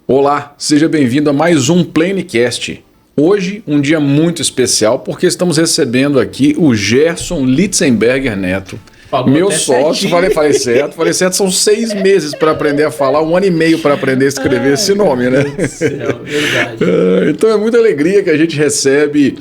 Olá, seja bem-vindo a mais um Planecast. Hoje, um dia muito especial, porque estamos recebendo aqui o Gerson Litzenberger Neto. Falou meu sócio, falei certo, são 6 meses para aprender a falar, 1 ano e meio para aprender a escrever esse nome, né? Verdade. Então é muita alegria que a gente recebe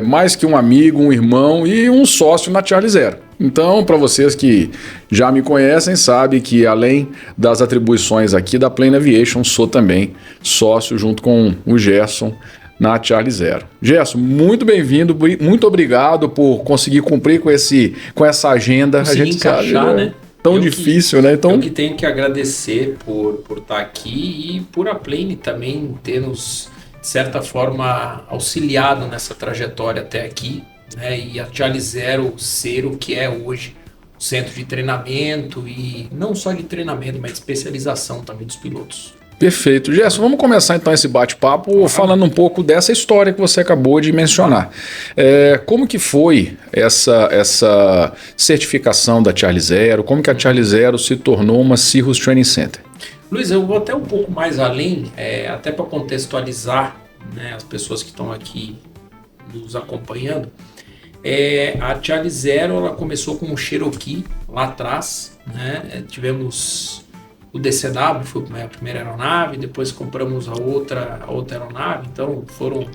mais que um amigo, um irmão e um sócio na Charlie Zero. Então, para vocês que já me conhecem, sabem que além das atribuições aqui da Plane Aviation, sou também sócio junto com o Gerson na Charlie Zero. Gerson, muito bem-vindo, muito obrigado por conseguir cumprir com essa agenda. Consegui a gente encaixar, sabe, né? Tão difícil, né? Então... Eu que tenho que agradecer por estar aqui e por a Plane também ter nos, de certa forma, auxiliado nessa trajetória até aqui, né? E a Charlie Zero ser o que é hoje, o centro de treinamento e não só de treinamento, mas de especialização também dos pilotos. Perfeito. Gerson, vamos começar então esse bate-papo falando um pouco dessa história que você acabou de mencionar. Como que foi essa certificação da Charlie Zero? Como que a Charlie Zero se tornou uma Cirrus Training Center? Luiz, eu vou até um pouco mais além, até para contextualizar, né, as pessoas que estão aqui nos acompanhando. A Charlie Zero ela começou com o Cherokee lá atrás, né? Tivemos o DCW, foi a primeira aeronave, depois compramos a outra aeronave, então foram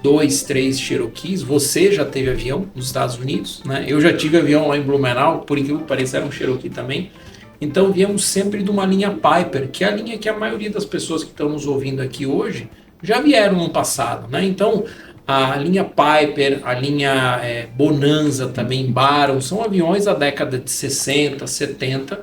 2, 3 Cherokees. Você já teve avião nos Estados Unidos, né? Eu já tive avião lá em Blumenau, por incrível que pareça era um Cherokee também. Então viemos sempre de uma linha Piper, que é a linha que a maioria das pessoas que estão nos ouvindo aqui hoje já vieram no passado, né? Então a linha Piper, a linha Bonanza também, Baron, são aviões da década de 60, 70,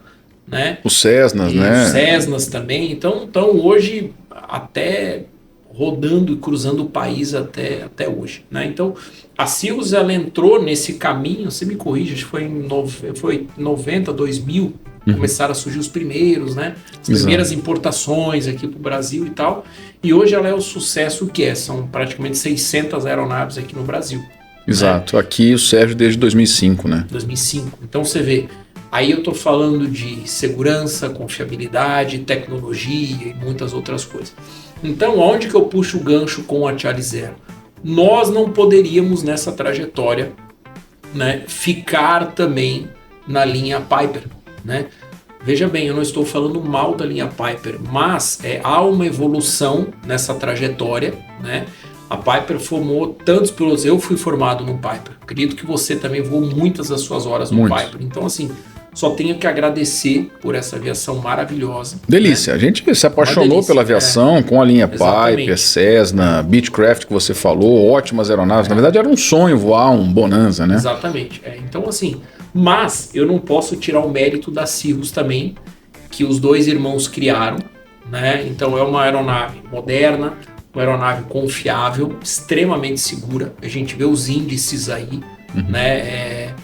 né? Os Cessnas, né? Os Cessnas também. Então hoje até rodando e cruzando o país até hoje, né? Então a Cirrus ela entrou nesse caminho, você me corrige, acho que foi 90, 2000, começaram a surgir os primeiros, né? As primeiras importações aqui para o Brasil e tal. E hoje ela é o sucesso que é, são praticamente 600 aeronaves aqui no Brasil. Exato, né? Aqui o Sérgio desde 2005, né? 2005. Então você vê, aí eu estou falando de segurança, confiabilidade, tecnologia e muitas outras coisas. Então, onde que eu puxo o gancho com a Charlie Zero? Nós não poderíamos, nessa trajetória, né, ficar também na linha Piper, né? Veja bem, eu não estou falando mal da linha Piper, mas há uma evolução nessa trajetória, né? A Piper formou tantos pilotos, eu fui formado no Piper, acredito que você também voou muitas das suas horas no Piper, então assim, só tenho que agradecer por essa aviação maravilhosa. Delícia, né? A gente se apaixonou pela aviação com a linha Piper, Cessna, Beechcraft que você falou, ótimas aeronaves. Na verdade era um sonho voar um Bonanza, né? Exatamente. Então assim, mas eu não posso tirar o mérito da Cirrus também, que os dois irmãos criaram, né? Então é uma aeronave moderna, uma aeronave confiável, extremamente segura. A gente vê os índices aí, né,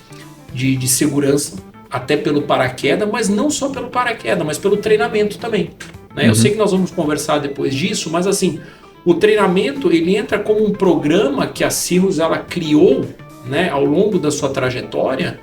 de segurança, até pelo paraquedas, mas não só pelo paraquedas, mas pelo treinamento também, né? Eu sei que nós vamos conversar depois disso, mas assim, o treinamento ele entra como um programa que a Cirrus ela criou, né, ao longo da sua trajetória,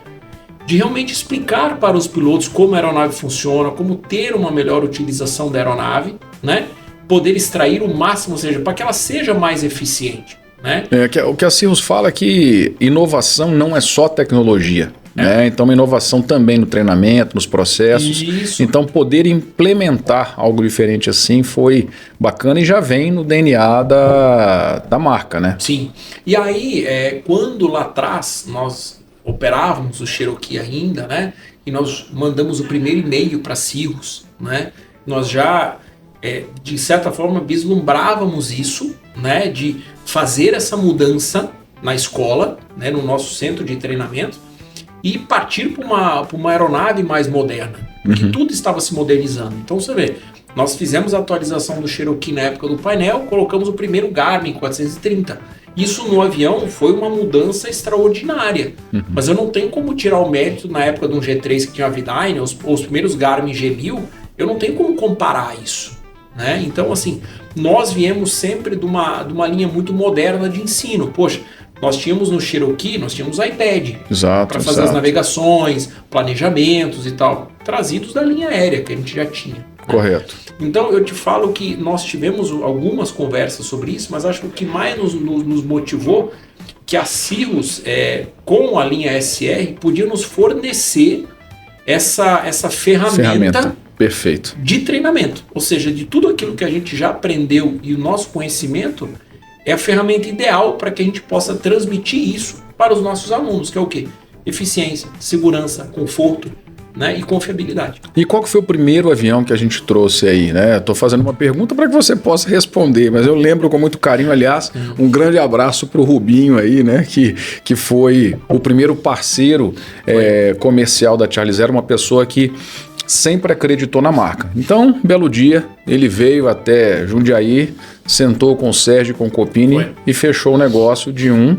de realmente explicar para os pilotos como a aeronave funciona, como ter uma melhor utilização da aeronave, né? Poder extrair o máximo, ou seja, para que ela seja mais eficiente, né? O que a Cirrus fala é que inovação não é só tecnologia. Né? Então, uma inovação também no treinamento, nos processos. Isso. Então, poder implementar algo diferente assim foi bacana e já vem no DNA da marca, né? Sim. E aí, quando lá atrás nós operávamos o Cherokee ainda, né? E nós mandamos o primeiro e-mail para a Cirrus, né? Nós já, de certa forma, vislumbrávamos isso, né? De fazer essa mudança na escola, né? No nosso centro de treinamento, e partir para uma aeronave mais moderna, porque tudo estava se modernizando. Então você vê, nós fizemos a atualização do Cherokee na época do painel, colocamos o primeiro Garmin 430. Isso no avião foi uma mudança extraordinária, mas eu não tenho como tirar o mérito na época de um G3 que tinha a Vidine, os primeiros Garmin G1000, eu não tenho como comparar isso, né? Então assim, nós viemos sempre de uma linha muito moderna de ensino. Poxa, Nós tínhamos no Cherokee, nós tínhamos iPad Exato. para fazer as navegações, planejamentos e tal, trazidos da linha aérea que a gente já tinha. Correto. Então eu te falo que nós tivemos algumas conversas sobre isso, mas acho que o que mais nos motivou que a Cirrus, com a linha SR, podia nos fornecer essa ferramenta perfeito de treinamento. Ou seja, de tudo aquilo que a gente já aprendeu e o nosso conhecimento é a ferramenta ideal para que a gente possa transmitir isso para os nossos alunos, que é o quê? Eficiência, segurança, conforto, né, e confiabilidade. E qual que foi o primeiro avião que a gente trouxe aí, né? Estou fazendo uma pergunta para que você possa responder, mas eu lembro com muito carinho, aliás, um grande abraço para o Rubinho aí, né? Que foi o primeiro parceiro comercial da Charlie Zero, uma pessoa que sempre acreditou na marca. Então, um belo dia, ele veio até Jundiaí, sentou com o Sérgio e com o Copini e fechou o negócio de um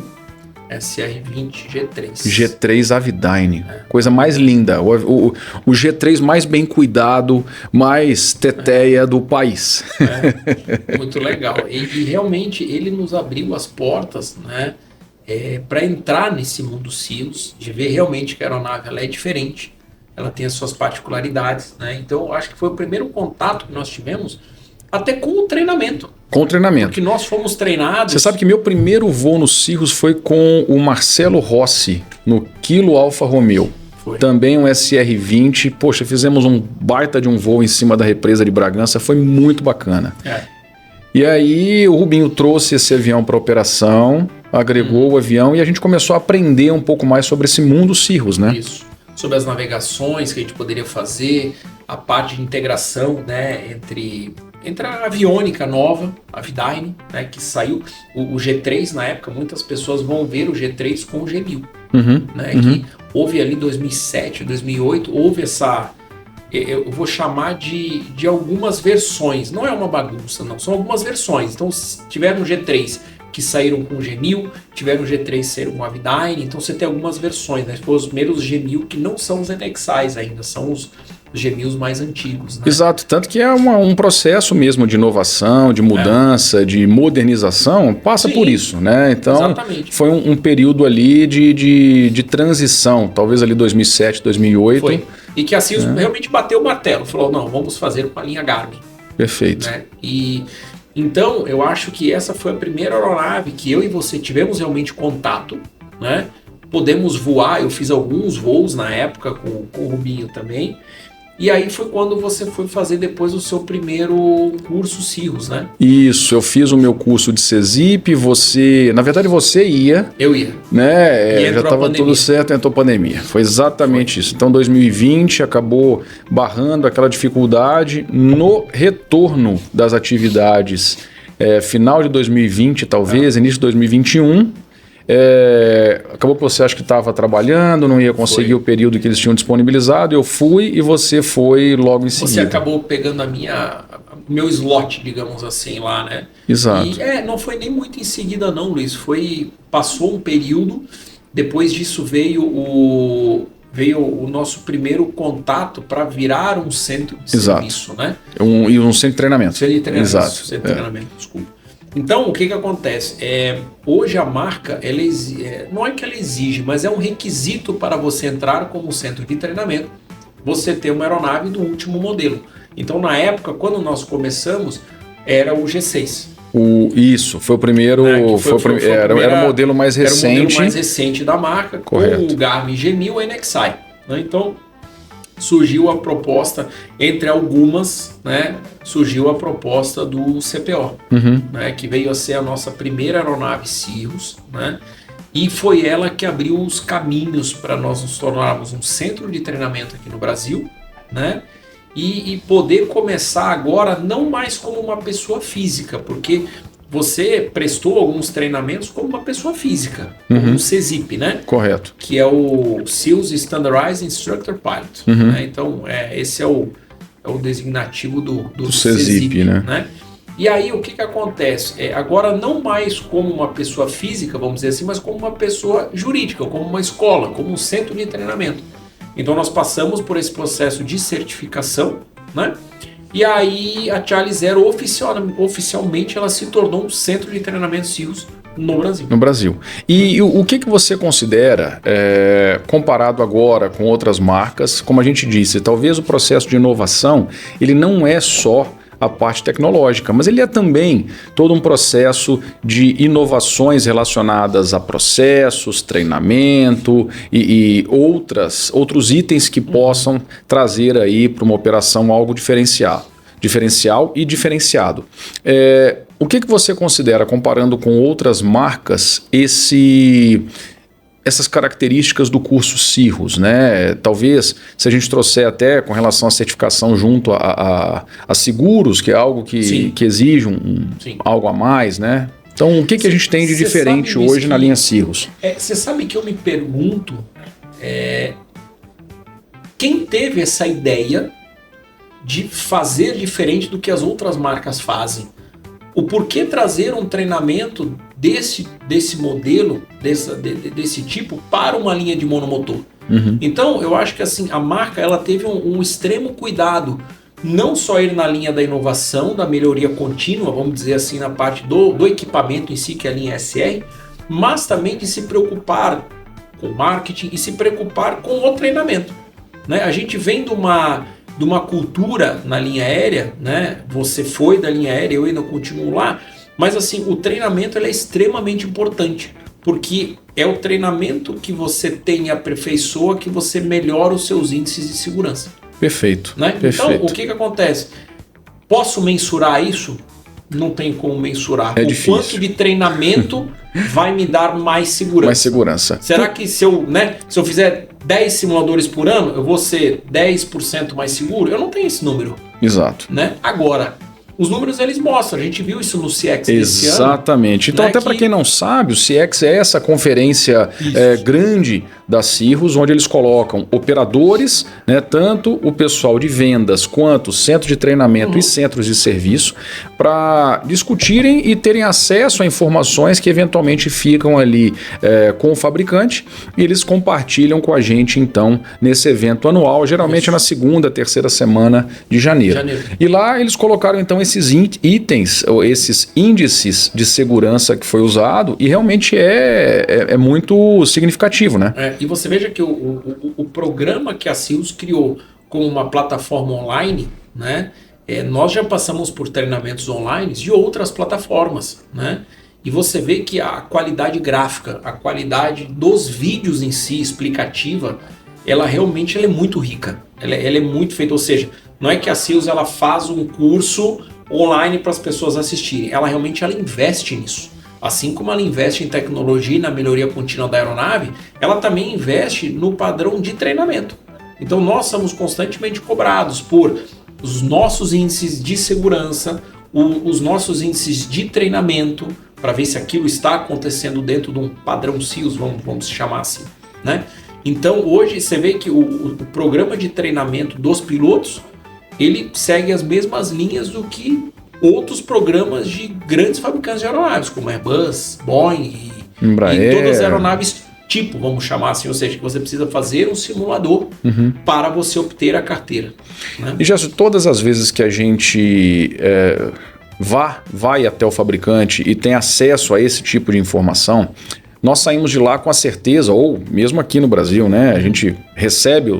SR20 G3. G3 Avidyne. Coisa mais linda. O G3 mais bem cuidado, mais teteia do país. Muito legal. E realmente ele nos abriu as portas, né, para entrar nesse mundo Cirrus, de ver realmente que a aeronave ela é diferente, ela tem as suas particularidades, né? Então eu acho que foi o primeiro contato que nós tivemos até com o treinamento. Com o treinamento. Porque nós fomos treinados... Você sabe que meu primeiro voo no Cirrus foi com o Marcelo Rossi, no Kilo Alfa Romeo. Foi. Também um SR20. Poxa, fizemos um baita de um voo em cima da represa de Bragança. Foi muito bacana. E aí o Rubinho trouxe esse avião para operação, agregou o avião e a gente começou a aprender um pouco mais sobre esse mundo Cirrus, né? Isso. Sobre as navegações que a gente poderia fazer, a parte de integração, né, entre a aviônica nova, a Avidyne, né, que saiu, o G3 na época, muitas pessoas vão ver o G3 com o G1000, né, que houve ali 2007, 2008, houve essa, eu vou chamar de algumas versões, não é uma bagunça não, são algumas versões. Então tiveram o G3 que saíram com o G1000, tiveram o G3 que saíram com o Avidyne, então você tem algumas versões, né? Foram os primeiros G1000 que não são os NXIs ainda, são os G1000 mais antigos, né? Exato, tanto que é um processo mesmo de inovação, de mudança, de modernização, passa por isso, né? Então exatamente. Foi um período ali de transição, talvez ali 2007, 2008. Foi, e que a Cirrus realmente bateu o martelo, falou, não, vamos fazer com a linha Garmin. Perfeito. Né? E então, eu acho que essa foi a primeira aeronave que eu e você tivemos realmente contato, né? Podemos voar, eu fiz alguns voos na época com o Rubinho também. E aí foi quando você foi fazer depois o seu primeiro curso Cirrus, né? Isso, eu fiz o meu curso de CESIP, na verdade você ia. Eu ia. Né? Já estava tudo certo, entrou pandemia. Foi exatamente isso. Então 2020 acabou barrando aquela dificuldade no retorno das atividades. Final de 2020 talvez, início de 2021. Acabou que você acha que estava trabalhando, não ia conseguir o período que eles tinham disponibilizado, eu fui e você foi logo em seguida. Você acabou pegando meu slot, digamos assim, lá, né? Exato. E não foi nem muito em seguida não, Luiz, passou um período, depois disso veio o nosso primeiro contato para virar um centro de serviço, né? Um centro de treinamento. Centro de treinamento. Exato. Centro de treinamento, desculpa. Então, o que acontece? Hoje a marca, não é que ela exige, mas é um requisito para você entrar como centro de treinamento, você ter uma aeronave do último modelo. Então, na época, quando nós começamos, era o G6. Isso, foi o primeiro. Era o modelo mais recente. Era o modelo mais recente da marca, correto, com o Garmin G1000 NXI. Né? Então, surgiu a proposta, entre algumas, né, surgiu a proposta do CPO, né, que veio a ser a nossa primeira aeronave Cirrus, né, e foi ela que abriu os caminhos para nós nos tornarmos um centro de treinamento aqui no Brasil, né, e poder começar agora não mais como uma pessoa física, porque você prestou alguns treinamentos como uma pessoa física, como um CESIP, né? Correto. Que é o Cirrus Standardized Instructor Pilot. Né? Então, esse é o designativo do CESIP, né? E aí, o que acontece? Agora, não mais como uma pessoa física, vamos dizer assim, mas como uma pessoa jurídica, como uma escola, como um centro de treinamento. Então, nós passamos por esse processo de certificação, né? E aí a Charlie Zero oficialmente ela se tornou um centro de treinamento Cirrus no Brasil. No Brasil. E o que você considera, comparado agora com outras marcas, como a gente disse, talvez o processo de inovação, ele não é só a parte tecnológica, mas ele é também todo um processo de inovações relacionadas a processos, treinamento e outros itens que possam trazer aí para uma operação algo diferencial e diferenciado. O que você considera, comparando com outras marcas, essas características do curso Cirrus, né? Talvez, se a gente trouxer até com relação à certificação junto a seguros, que é algo que exige algo a mais, né? Então, o que a gente tem de diferente hoje na linha Cirrus? Você sabe que eu me pergunto quem teve essa ideia de fazer diferente do que as outras marcas fazem? O porquê trazer um treinamento desse modelo, desse tipo, para uma linha de monomotor? Então, eu acho que assim, a marca ela teve um extremo cuidado, não só ir na linha da inovação, da melhoria contínua, vamos dizer assim, na parte do equipamento em si, que é a linha SR, mas também de se preocupar com o marketing e se preocupar com o treinamento, né? A gente vem de uma cultura na linha aérea, né? Você foi da linha aérea, eu ainda continuo lá, mas assim, o treinamento ele é extremamente importante, porque é o treinamento que você tem e aperfeiçoa que você melhora os seus índices de segurança. Perfeito. Né? Perfeito. Então, o que acontece? Posso mensurar isso? Não tem como mensurar. Difícil. Quanto de treinamento vai me dar mais segurança? Mais segurança. Será que se eu fizer 10 simuladores por ano, eu vou ser 10% mais seguro? Eu não tenho esse número. Exato. Né? Agora, os números eles mostram, a gente viu isso no CX Exatamente. Então, né, até para quem não sabe, o CX é essa conferência grande da Cirrus, onde eles colocam operadores, né, tanto o pessoal de vendas quanto centro de treinamento e centros de serviço, para discutirem e terem acesso a informações que eventualmente ficam ali com o fabricante, e eles compartilham com a gente, então, nesse evento anual, geralmente na segunda, terceira semana de janeiro. E lá eles colocaram, então, esses itens, ou esses índices de segurança que foi usado, e realmente é muito significativo, né? E você veja que o programa que a Cirrus criou como uma plataforma online, né? Nós já passamos por treinamentos online de outras plataformas, né? E você vê que a qualidade gráfica, a qualidade dos vídeos em si, explicativa, ela realmente é muito rica, ela é muito feita, ou seja, não é que a Cirrus ela faz um curso online para as pessoas assistirem, ela realmente investe nisso. Assim como ela investe em tecnologia e na melhoria contínua da aeronave, ela também investe no padrão de treinamento. Então nós somos constantemente cobrados por os nossos índices de segurança, os nossos índices de treinamento, para ver se aquilo está acontecendo dentro de um padrão Cirrus, vamos chamar assim, né? Então hoje você vê que o programa de treinamento dos pilotos, ele segue as mesmas linhas do que outros programas de grandes fabricantes de aeronaves, como Airbus, Boeing e todas as aeronaves tipo, vamos chamar assim, ou seja, que você precisa fazer um simulador para você obter a carteira. Né? E Gerson, todas as vezes que a gente vai até o fabricante e tem acesso a esse tipo de informação, nós saímos de lá com a certeza, ou mesmo aqui no Brasil, né? A gente recebe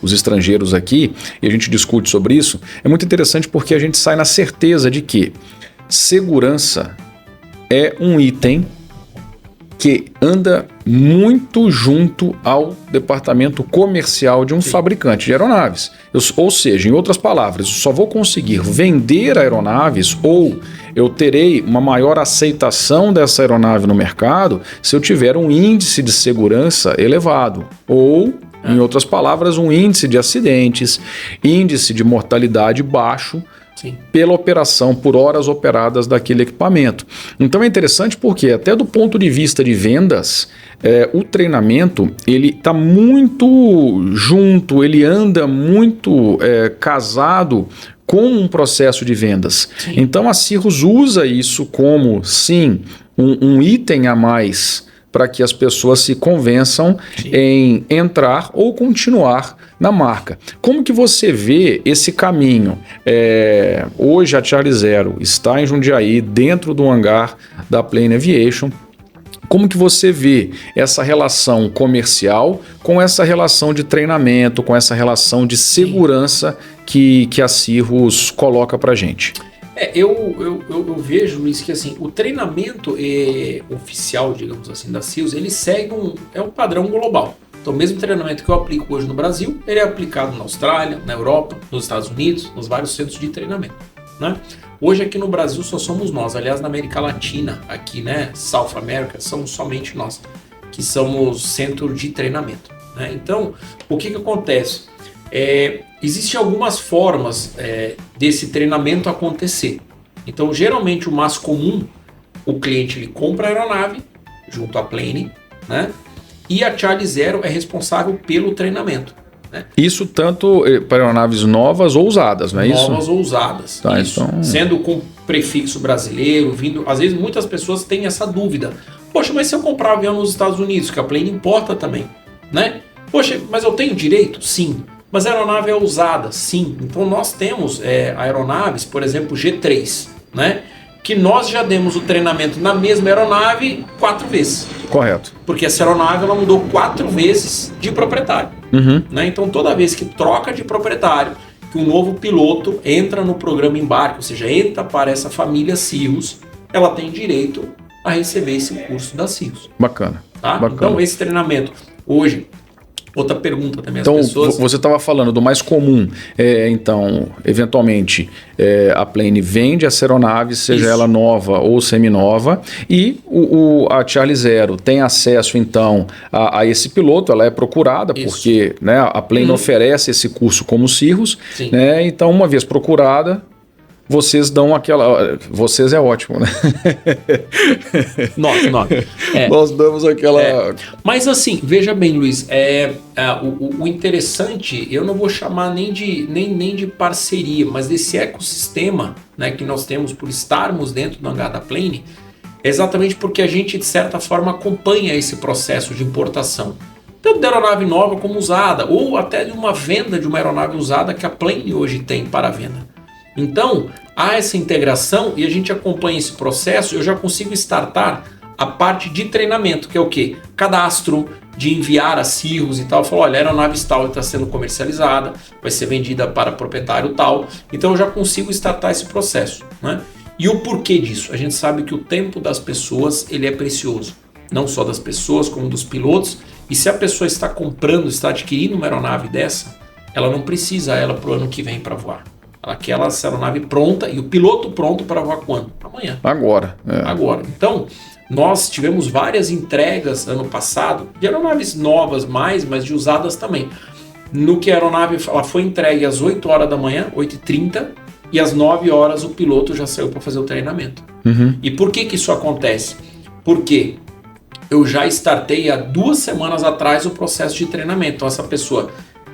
os estrangeiros aqui e a gente discute sobre isso. É muito interessante porque a gente sai na certeza de que segurança é um item que anda muito junto ao departamento comercial de um fabricante de aeronaves. Ou seja, em outras palavras, eu só vou conseguir vender aeronaves ou eu terei uma maior aceitação dessa aeronave no mercado se eu tiver um índice de segurança elevado ou, em outras palavras, um índice de acidentes, índice de mortalidade baixo, pela operação, por horas operadas daquele equipamento. Então é interessante porque até do ponto de vista de vendas, o treinamento ele está muito junto, ele anda muito casado com um processo de vendas. Então a Cirrus usa isso como, sim, um item a mais para que as pessoas se convençam em entrar ou continuar na marca. Como que você vê esse caminho? Hoje a Charlie Zero está em Jundiaí, dentro do hangar da Plane Aviation. Como que você vê essa relação comercial com essa relação de treinamento, com essa relação de segurança que a Cirrus coloca para a gente? Eu vejo, Luiz, que assim, o treinamento oficial, digamos assim, da Cirrus, ele segue um padrão global. Então, o mesmo treinamento que eu aplico hoje no Brasil, ele é aplicado na Austrália, na Europa, nos Estados Unidos, nos vários centros de treinamento, né? Hoje aqui no Brasil só somos nós, aliás na América Latina, aqui, né, South America, somos somente nós, que somos centro de treinamento, né? Então, o que acontece? Existem algumas formas desse treinamento acontecer. Então, geralmente o mais comum, o cliente ele compra a aeronave junto à Plane, né? E a Charlie Zero é responsável pelo treinamento. Né? Isso tanto para aeronaves novas ou usadas, não é isso? Novas ou usadas, tá, isso. Então... Sendo com prefixo brasileiro, vindo... Às vezes muitas pessoas têm essa dúvida. Poxa, mas se eu comprar um avião nos Estados Unidos, que a Plane importa também, né? Poxa, mas eu tenho direito? Sim. Mas a aeronave é usada? Sim. Então nós temos aeronaves, por exemplo, G3, né? Que nós já demos o treinamento na mesma aeronave 4 vezes. Correto. Porque essa aeronave ela mudou 4 vezes de proprietário. Né? Então toda vez que troca de proprietário, que um novo piloto entra no programa embarque, ou seja, entra para essa família Cirrus, ela tem direito a receber esse curso da Cirrus. Bacana. Tá? Bacana. Então esse treinamento hoje... Outra pergunta também às então, pessoas... você estava falando do mais comum. Então, eventualmente, a Plane vende essa aeronave, seja ela nova ou seminova, e a Charlie Zero tem acesso, então, a esse piloto, ela é procurada, porque, né, a Plane oferece esse curso como Cirrus, né, então, uma vez procurada, vocês dão aquela... Vocês é ótimo, né? Nós. Nós damos aquela... Mas assim, veja bem, Luiz, o interessante, eu não vou chamar nem de parceria, mas desse ecossistema, né, que nós temos por estarmos dentro do hangar da Plane, é exatamente porque a gente, de certa forma, acompanha esse processo de importação. Tanto da aeronave nova como usada, ou até de uma venda de uma aeronave usada que a Plane hoje tem para venda. Então, há essa integração e a gente acompanha esse processo. Eu já consigo startar a parte de treinamento, que é o quê? Cadastro, de enviar a Cirrus e tal. Eu falo, olha, a aeronave tal está sendo comercializada, vai ser vendida para proprietário tal. Então, eu já consigo startar esse processo, né? E o porquê disso? A gente sabe que o tempo das pessoas ele é precioso. Não só das pessoas, como dos pilotos. E se a pessoa está comprando, está adquirindo uma aeronave dessa, ela não precisa ela para o ano que vem para voar. Ela quer essa aeronave pronta e o piloto pronto para voar quando? Amanhã. Agora. Agora. Então, nós tivemos várias entregas ano passado de aeronaves novas mas de usadas também. No que a aeronave ela foi entregue às 8 horas da manhã, 8h30, e às 9 horas o piloto já saiu para fazer o treinamento. E por que isso acontece? Porque eu já startei há 2 semanas atrás o processo de treinamento. Então, essa pessoa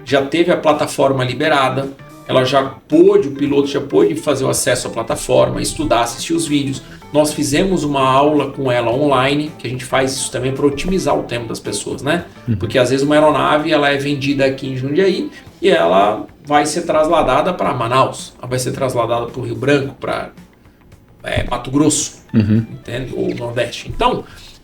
já teve a plataforma liberada, o piloto já pôde fazer o acesso à plataforma, estudar, assistir os vídeos. Nós fizemos uma aula com ela online, que a gente faz isso também para otimizar o tempo das pessoas, né? Porque às vezes uma aeronave ela é vendida aqui em Jundiaí e ela vai ser trasladada para Manaus, ela vai ser trasladada para o Rio Branco, para Mato Grosso, entende? Ou Nordeste. Então,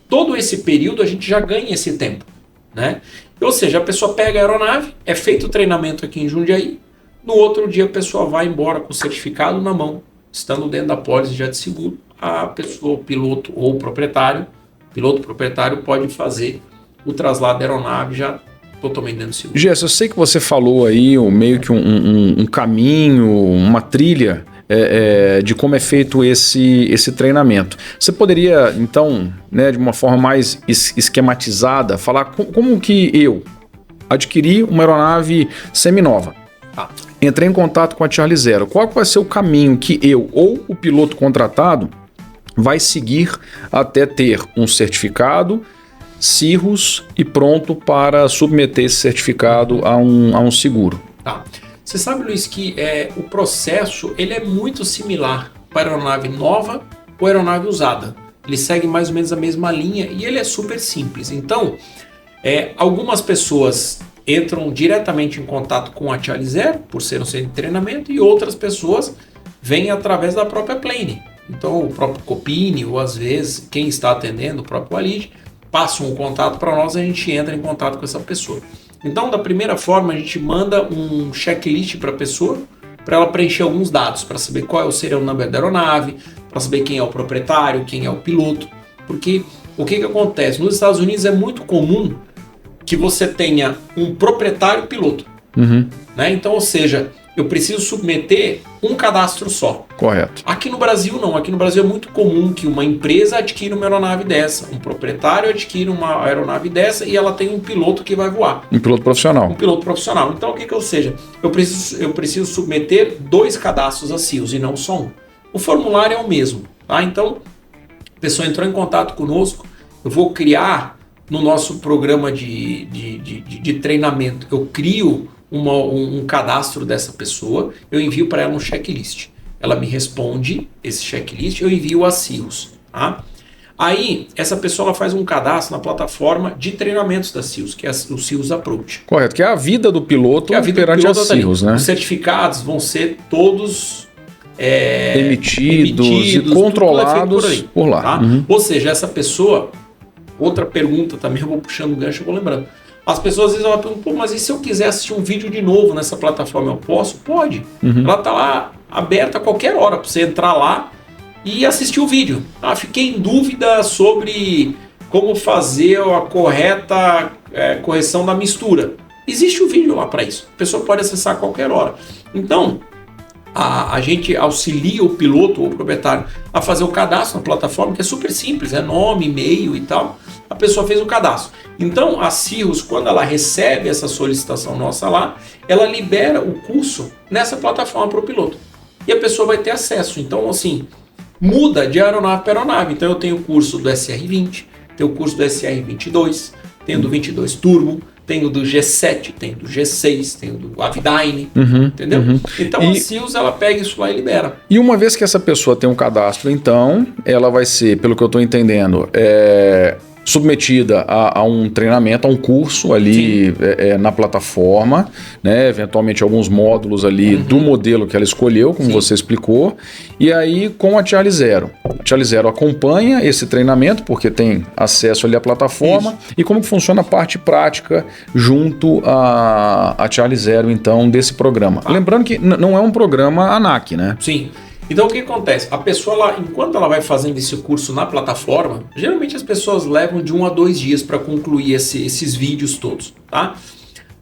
todo esse período a gente já ganha esse tempo, né? Ou seja, a pessoa pega a aeronave, é feito o treinamento aqui em Jundiaí, no outro dia a pessoa vai embora com o certificado na mão, estando dentro da pólice já de seguro, a pessoa, o piloto ou o proprietário, pode fazer o traslado da aeronave já totalmente dentro do seguro. Gerson, eu sei que você falou aí meio que um caminho, uma trilha de como é feito esse treinamento. Você poderia, então, né, de uma forma mais esquematizada, falar como que eu adquiri uma aeronave seminova? Entrei em contato com a Charlie Zero. Qual vai ser o caminho que eu ou o piloto contratado vai seguir até ter um certificado Cirrus e pronto para submeter esse certificado a um seguro? Você sabe, Luiz, que o processo ele é muito similar para aeronave nova ou aeronave usada. ele segue mais ou menos a mesma linha e ele é super simples. Então, algumas pessoas entram diretamente em contato com a TialiZero, por ser um centro de treinamento, e outras pessoas vêm através da própria Plane. Então, o próprio Copini, ou às vezes, quem está atendendo, o próprio Walid, passa um contato para nós e a gente entra em contato com essa pessoa. Então, da primeira forma, a gente manda um checklist para a pessoa, para ela preencher alguns dados, para saber qual é o serial number da aeronave, para saber quem é o proprietário, quem é o piloto. Porque o que acontece? Nos Estados Unidos é muito comum que você tenha um proprietário piloto. Né? Então, ou seja, eu preciso submeter um cadastro só. Correto. Aqui no Brasil não. Aqui no Brasil é muito comum que uma empresa adquira uma aeronave dessa, um proprietário adquira uma aeronave dessa e ela tem um piloto que vai voar. Um piloto profissional. Um piloto profissional. Então, o que ou seja, eu preciso submeter 2 cadastros a CIOs e não só um. O formulário é o mesmo. Tá? Então, a pessoa entrou em contato conosco, eu vou criar no nosso programa de treinamento, eu crio um cadastro dessa pessoa, eu envio para ela um checklist. Ela me responde esse checklist, eu envio a CIOs. Tá? Aí, essa pessoa ela faz um cadastro na plataforma de treinamentos da CIOs, que é o CIOs Approach. Correto, que é a vida do piloto perante as CIOs, né? Os certificados vão ser todos emitidos e controlados por lá. Tá? Ou seja, essa pessoa, outra pergunta também, eu vou puxando o gancho, eu vou lembrando. As pessoas às vezes ela perguntam, mas e se eu quiser assistir um vídeo de novo nessa plataforma, eu posso? Pode. Ela está lá aberta a qualquer hora para você entrar lá e assistir o vídeo. Fiquei em dúvida sobre como fazer a correta correção da mistura. Existe um vídeo lá para isso. A pessoa pode acessar a qualquer hora. Então, a gente auxilia o piloto ou o proprietário a fazer o cadastro na plataforma, que é super simples, é nome, e-mail e tal. A pessoa fez o cadastro. Então, a CIOs, quando ela recebe essa solicitação nossa lá, ela libera o curso nessa plataforma para o piloto. E a pessoa vai ter acesso. Então, assim, muda de aeronave para aeronave. Então, eu tenho o curso do SR-20, tenho o curso do SR-22, tenho do 22 Turbo, tenho do G7, tenho do G6, tenho do Avidyne, entendeu? Então a CIOs ela pega isso lá e libera. E uma vez que essa pessoa tem um cadastro, então, ela vai ser, pelo que eu estou entendendo, submetida a um treinamento, a um curso ali na plataforma, né? Eventualmente alguns módulos ali do modelo que ela escolheu, como você explicou, e aí com a TialiZero. A TialiZero acompanha esse treinamento, porque tem acesso ali à plataforma, e como que funciona a parte prática junto à TialiZero, então, desse programa. Lembrando que não é um programa ANAC, né? Sim. Então o que acontece? A pessoa, enquanto ela vai fazendo esse curso na plataforma, geralmente as pessoas levam de 1 a 2 dias para concluir esses vídeos todos, tá?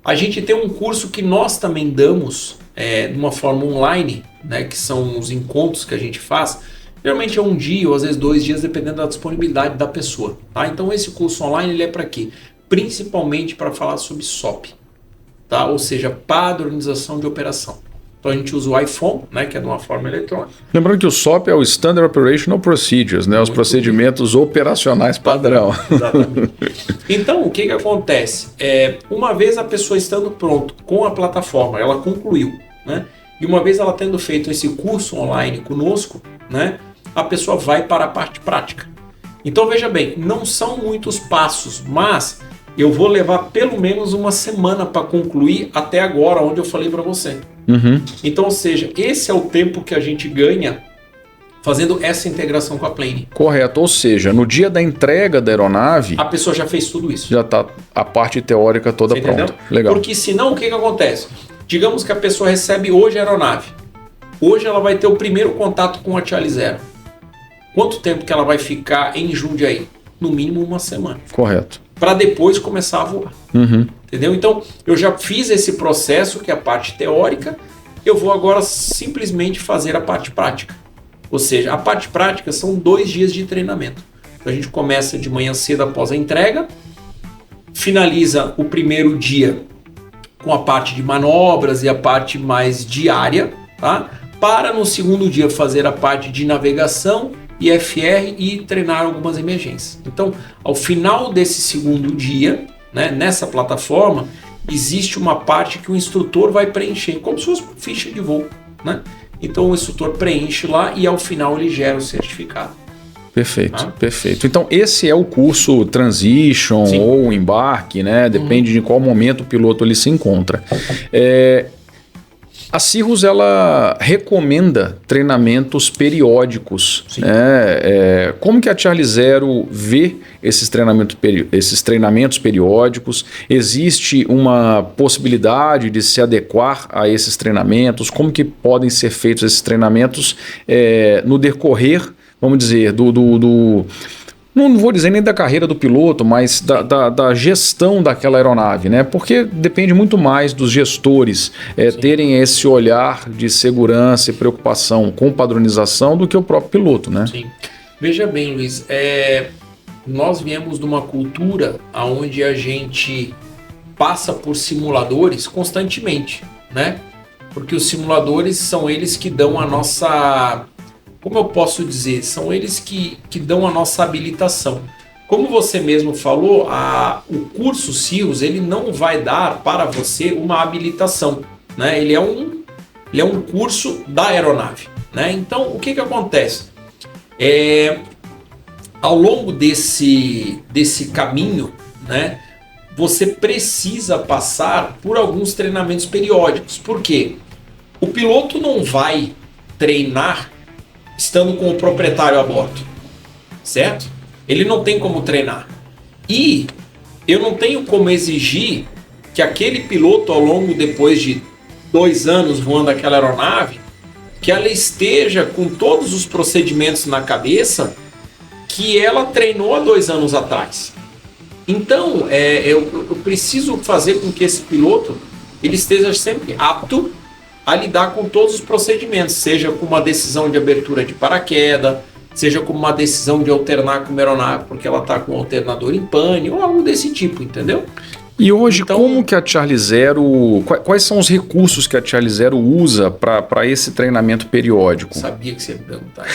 A gente tem um curso que nós também damos de uma forma online, né, que são os encontros que a gente faz. Geralmente é 1 dia ou às vezes 2 dias, dependendo da disponibilidade da pessoa, tá? Então esse curso online ele é para quê? Principalmente para falar sobre SOP, tá? Ou seja, padronização de operação. Então a gente usa o iPhone, né, que é de uma forma eletrônica. Lembrando que o SOP é o Standard Operational Procedures, né, os procedimentos operacionais padrão. Exatamente. Então o que acontece? Uma vez a pessoa estando pronto com a plataforma, ela concluiu, né? E uma vez ela tendo feito esse curso online conosco, né, a pessoa vai para a parte prática. Então veja bem, não são muitos passos, mas eu vou levar pelo menos 1 semana para concluir até agora, onde eu falei para você. Então, ou seja, esse é o tempo que a gente ganha fazendo essa integração com a Plane. Correto, ou seja, no dia da entrega da aeronave, a pessoa já fez tudo isso. Já está a parte teórica toda pronta. Legal. Porque senão, o que acontece? Digamos que a pessoa recebe hoje a aeronave. Hoje ela vai ter o primeiro contato com a TialiZero. Quanto tempo que ela vai ficar em Jundiaí? No mínimo 1 semana. Correto. Para depois começar a voar. Entendeu? Então, eu já fiz esse processo, que é a parte teórica, eu vou agora simplesmente fazer a parte prática. Ou seja, a parte prática são 2 dias de treinamento. Então, a gente começa de manhã cedo após a entrega, finaliza o primeiro dia com a parte de manobras e a parte mais diária, tá? Para no segundo dia fazer a parte de navegação, IFR e treinar algumas emergências. Então, ao final desse segundo dia, né, nessa plataforma, existe uma parte que o instrutor vai preencher, como se fosse uma ficha de voo, né? Então, o instrutor preenche lá e ao final ele gera o certificado. Perfeito, Tá? perfeito. Então, esse é o curso Transition Sim. ou Embarque, né? Depende de qual momento o piloto ele se encontra. A Cirrus, ela recomenda treinamentos periódicos. Sim. Né? Como que a Charlie Zero vê esses treinamentos periódicos? Existe uma possibilidade de se adequar a esses treinamentos? Como que podem ser feitos esses treinamentos no decorrer, vamos dizer, não vou dizer nem da carreira do piloto, mas da gestão daquela aeronave, né? Porque depende muito mais dos gestores terem esse olhar de segurança e preocupação com padronização do que o próprio piloto, né? Sim. Veja bem, Luiz, nós viemos de uma cultura onde a gente passa por simuladores constantemente, né? Porque os simuladores são eles que dão a nossa... Como eu posso dizer? São eles que dão a nossa habilitação. Como você mesmo falou, o curso Cirrus, ele não vai dar para você uma habilitação, né? Ele é um curso da aeronave, né? Então, o que acontece? Ao longo desse caminho, né, você precisa passar por alguns treinamentos periódicos. Por quê? O piloto não vai treinar estando com o proprietário a bordo, certo? Ele não tem como treinar. E eu não tenho como exigir que aquele piloto, ao longo, depois de 2 anos voando aquela aeronave, que ela esteja com todos os procedimentos na cabeça que ela treinou há 2 anos atrás. Então, eu preciso fazer com que esse piloto ele esteja sempre apto a lidar com todos os procedimentos, seja com uma decisão de abertura de paraquedas, seja com uma decisão de alternar com uma aeronave porque ela está com o alternador em pane, ou algo desse tipo, entendeu? E hoje, então, como que a Charlie Zero... Quais são os recursos que a Charlie Zero usa para esse treinamento periódico? Sabia que você ia me perguntar.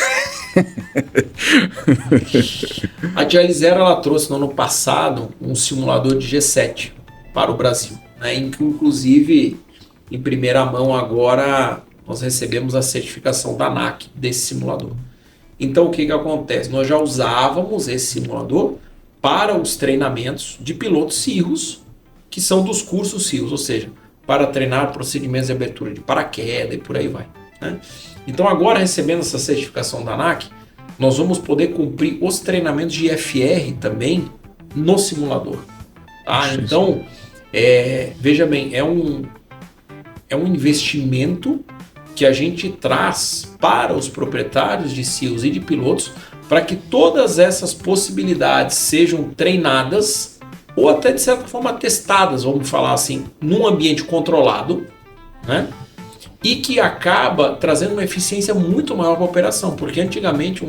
A Charlie Zero, ela trouxe no ano passado um simulador de G7 para o Brasil, né? Em que, inclusive, em primeira mão agora, nós recebemos a certificação da ANAC desse simulador. Então, o que acontece? Nós já usávamos esse simulador para os treinamentos de pilotos Cirrus, que são dos cursos Cirrus, ou seja, para treinar procedimentos de abertura de paraquedas e por aí vai, né? Então, agora, recebendo essa certificação da ANAC, nós vamos poder cumprir os treinamentos de IFR também no simulador. Tá? Então, veja bem, é um investimento que a gente traz para os proprietários de Cirrus e de pilotos para que todas essas possibilidades sejam treinadas ou até de certa forma testadas, vamos falar assim, num ambiente controlado, né? E que acaba trazendo uma eficiência muito maior para a operação, porque antigamente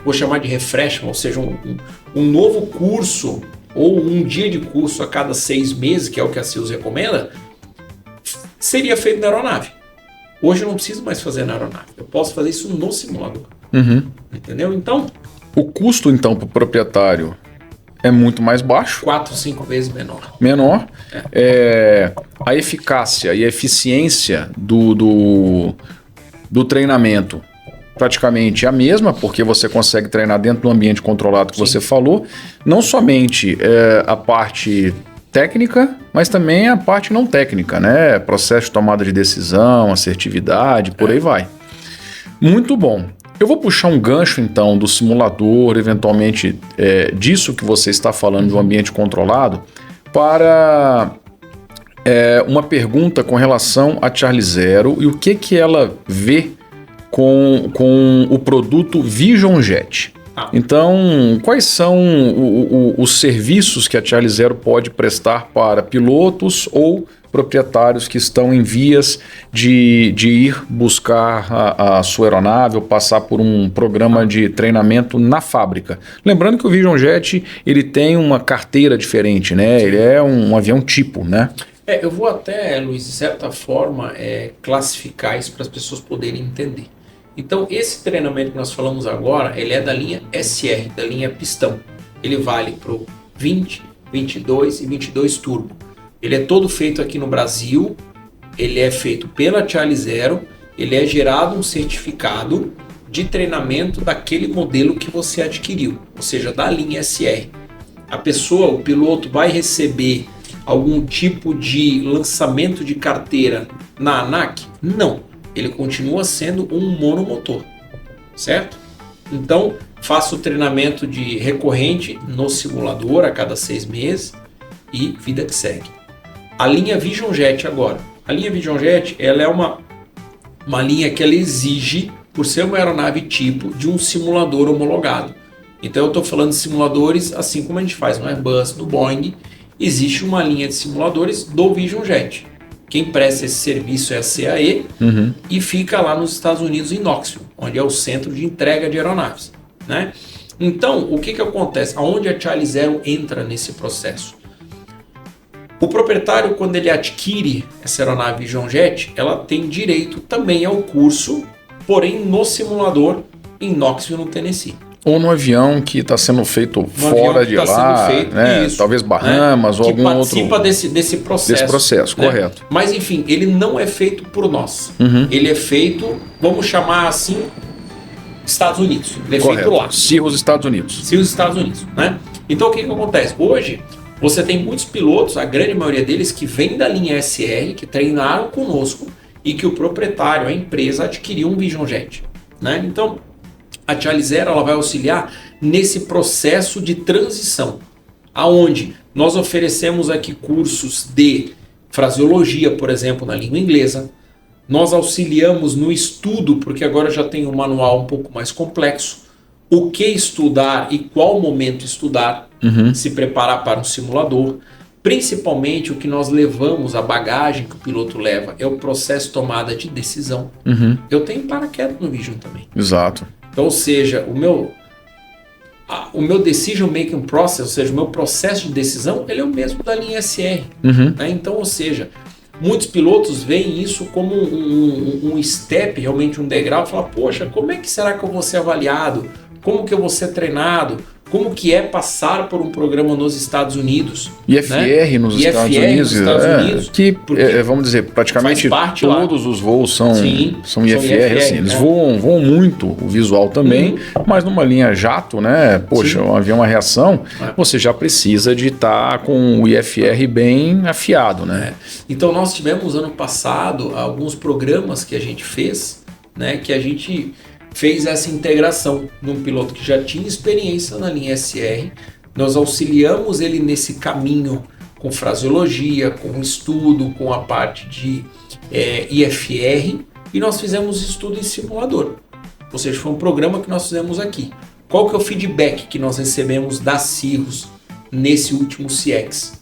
vou chamar de refreshment, ou seja, um novo curso ou um dia de curso a cada 6 meses, que é o que a Cirrus recomenda, seria feito na aeronave. Hoje eu não preciso mais fazer na aeronave, eu posso fazer isso no simulador. Entendeu? Então, o custo, então, para o proprietário é muito mais baixo. 4, 5 vezes menor. A eficácia e a eficiência do treinamento praticamente é a mesma, porque você consegue treinar dentro do ambiente controlado que você falou. Não somente a parte técnica, mas também a parte não técnica, né? Processo de tomada de decisão, assertividade, por aí vai. Muito bom. Eu vou puxar um gancho, então, do simulador, eventualmente disso que você está falando, do ambiente controlado, para uma pergunta com relação a Charlie Zero e o que ela vê com o produto Vision Jet. Então, quais são os serviços que a Charlie Zero pode prestar para pilotos ou proprietários que estão em vias de ir buscar a sua aeronave ou passar por um programa de treinamento na fábrica? Lembrando que o Vision Jet ele tem uma carteira diferente, né? Ele é um avião tipo, né? Eu vou até, Luiz, de certa forma, classificar isso para as pessoas poderem entender. Então, esse treinamento que nós falamos agora, ele é da linha SR, da linha pistão. Ele vale para o 20, 22 e 22 turbo. Ele é todo feito aqui no Brasil, ele é feito pela Charlie Zero, ele é gerado um certificado de treinamento daquele modelo que você adquiriu, ou seja, da linha SR. A pessoa, o piloto, vai receber algum tipo de lançamento de carteira na ANAC? Não, ele continua sendo um monomotor, certo? Então, faça o treinamento de recorrente no simulador a cada 6 meses e vida que segue. A linha Vision Jet agora. A linha Vision Jet, ela é uma linha que ela exige, por ser uma aeronave tipo, de um simulador homologado. Então eu estou falando de simuladores, assim como a gente faz no Airbus, no Boeing, existe uma linha de simuladores do Vision Jet. Quem presta esse serviço é a CAE e fica lá nos Estados Unidos, em Knoxville, onde é o centro de entrega de aeronaves, né? Então, o que acontece? Aonde a Charlie Zero entra nesse processo? O proprietário, quando ele adquire essa aeronave Vision Jet, ela tem direito também ao curso, porém no simulador em Knoxville, no Tennessee. Ou no avião que está sendo feito fora de lá, né? Isso, talvez Bahamas, né? Ou algum outro... Que participa desse processo. Desse processo, né? Correto. Mas enfim, ele não é feito por nós. Ele é feito, vamos chamar assim, Estados Unidos. Ele é feito lá. Se os Estados Unidos. Se os Estados Unidos, né? Então o que acontece? Hoje, você tem muitos pilotos, a grande maioria deles, que vêm da linha SR, que treinaram conosco e que o proprietário, a empresa, adquiriu um Vision Jet, né? Então, a Charlie Zero, ela vai auxiliar nesse processo de transição, aonde nós oferecemos aqui cursos de fraseologia, por exemplo, na língua inglesa. Nós auxiliamos no estudo, porque agora já tem um manual um pouco mais complexo, o que estudar e qual momento estudar, se preparar para um simulador. Principalmente o que nós levamos, a bagagem que o piloto leva, é o processo de tomada de decisão. Eu tenho paraquedas no Vision também. Exato. Então, ou seja, o meu decision making process, ou seja, o meu processo de decisão, ele é o mesmo da linha SR. Né? Então, ou seja, muitos pilotos veem isso como um step, realmente um degrau, e falam, poxa, como é que será que eu vou ser avaliado? Como que eu vou ser treinado? Como que é passar por um programa nos Estados Unidos? IFR nos Estados Unidos. Que, vamos dizer, praticamente todos os voos são IFR. Assim, eles voam muito o visual também, mas numa linha jato, né? Poxa, um avião a reação, você já precisa de estar com o IFR bem afiado, né? Então nós tivemos ano passado alguns programas que a gente fez, né? Que a gente fez essa integração num piloto que já tinha experiência na linha SR. Nós auxiliamos ele nesse caminho com fraseologia, com estudo, com a parte de IFR, e nós fizemos estudo em simulador. Ou seja, foi um programa que nós fizemos aqui. Qual que é o feedback que nós recebemos da Cirrus nesse último CX?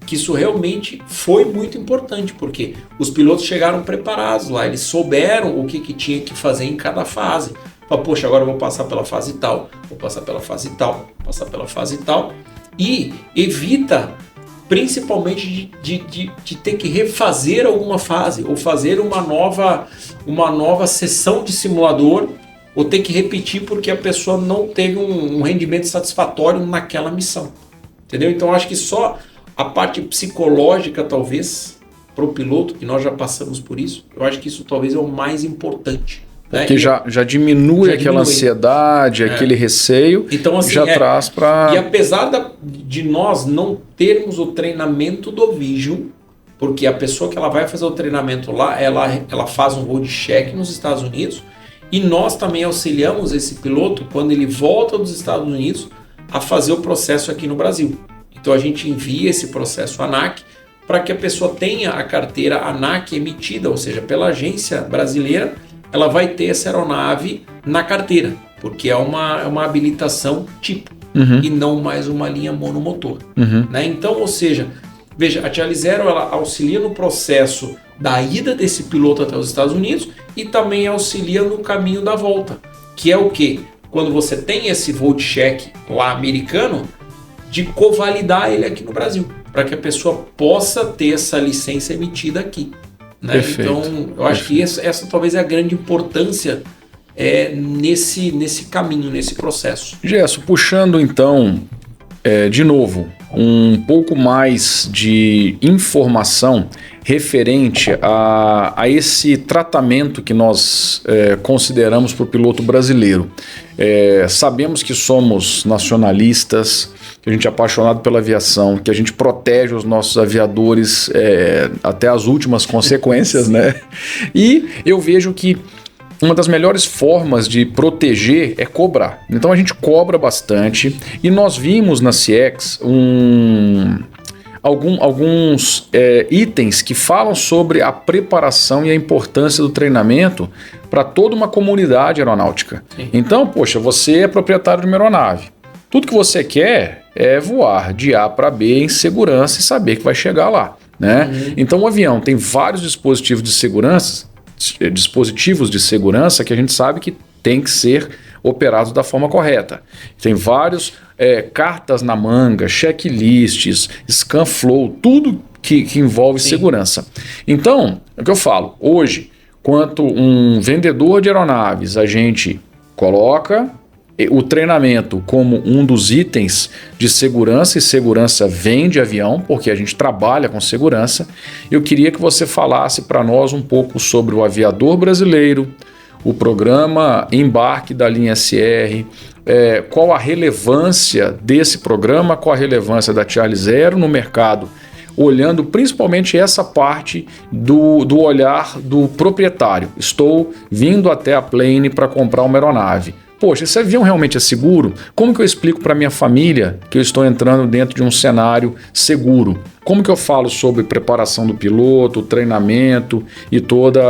Que isso realmente foi muito importante, porque os pilotos chegaram preparados lá, eles souberam o que tinha que fazer em cada fase. Fala, poxa, agora eu vou passar pela fase tal, vou passar pela fase tal, vou passar pela fase tal, e evita principalmente de ter que refazer alguma fase, ou fazer uma nova sessão de simulador, ou ter que repetir porque a pessoa não teve um rendimento satisfatório naquela missão. Entendeu? Então acho que só a parte psicológica, talvez, para o piloto, que nós já passamos por isso, eu acho que isso talvez é o mais importante. Porque já diminui aquela ansiedade, aquele receio, então, assim, já traz para... E apesar de nós não termos o treinamento do Vision, porque a pessoa que ela vai fazer o treinamento lá, ela faz um voo de check nos Estados Unidos, e nós também auxiliamos esse piloto, quando ele volta dos Estados Unidos, a fazer o processo aqui no Brasil. Então a gente envia esse processo ANAC para que a pessoa tenha a carteira ANAC emitida, ou seja, pela agência brasileira, ela vai ter essa aeronave na carteira, porque é uma habilitação tipo, e não mais uma linha monomotor. Né? Então, ou seja, veja, a Charlie Zero, ela auxilia no processo da ida desse piloto até os Estados Unidos e também auxilia no caminho da volta, que é o quê? Quando você tem esse voo de check lá americano, de covalidar ele aqui no Brasil, para que a pessoa possa ter essa licença emitida aqui. Né? Então, eu acho que essa talvez é a grande importância nesse caminho, nesse processo. Gerson, puxando então de novo, um pouco mais de informação referente a esse tratamento que nós consideramos para o piloto brasileiro. Sabemos que somos nacionalistas, que a gente é apaixonado pela aviação, que a gente protege os nossos aviadores até as últimas consequências, né? E eu vejo que uma das melhores formas de proteger é cobrar. Então a gente cobra bastante e nós vimos na CX alguns itens que falam sobre a preparação e a importância do treinamento para toda uma comunidade aeronáutica. Sim. Então, poxa, você é proprietário de uma aeronave. Tudo que você quer é voar de A para B em segurança e saber que vai chegar lá, né? Uhum. Então o avião tem vários dispositivos de segurança que a gente sabe que tem que ser operados da forma correta. Tem vários cartas na manga, checklists, scan flow, tudo que envolve segurança. Então, é o que eu falo, hoje, quanto um vendedor de aeronaves, a gente coloca o treinamento como um dos itens de segurança, e segurança vem de avião, porque a gente trabalha com segurança. Eu queria que você falasse para nós um pouco sobre o aviador brasileiro, o programa Embarque da linha SR, qual a relevância desse programa, qual a relevância da Charlie Zero no mercado, olhando principalmente essa parte do olhar do proprietário. Estou vindo até a Plane para comprar uma aeronave. Poxa, esse avião realmente é seguro? Como que eu explico para minha família que eu estou entrando dentro de um cenário seguro? Como que eu falo sobre preparação do piloto, o treinamento e todos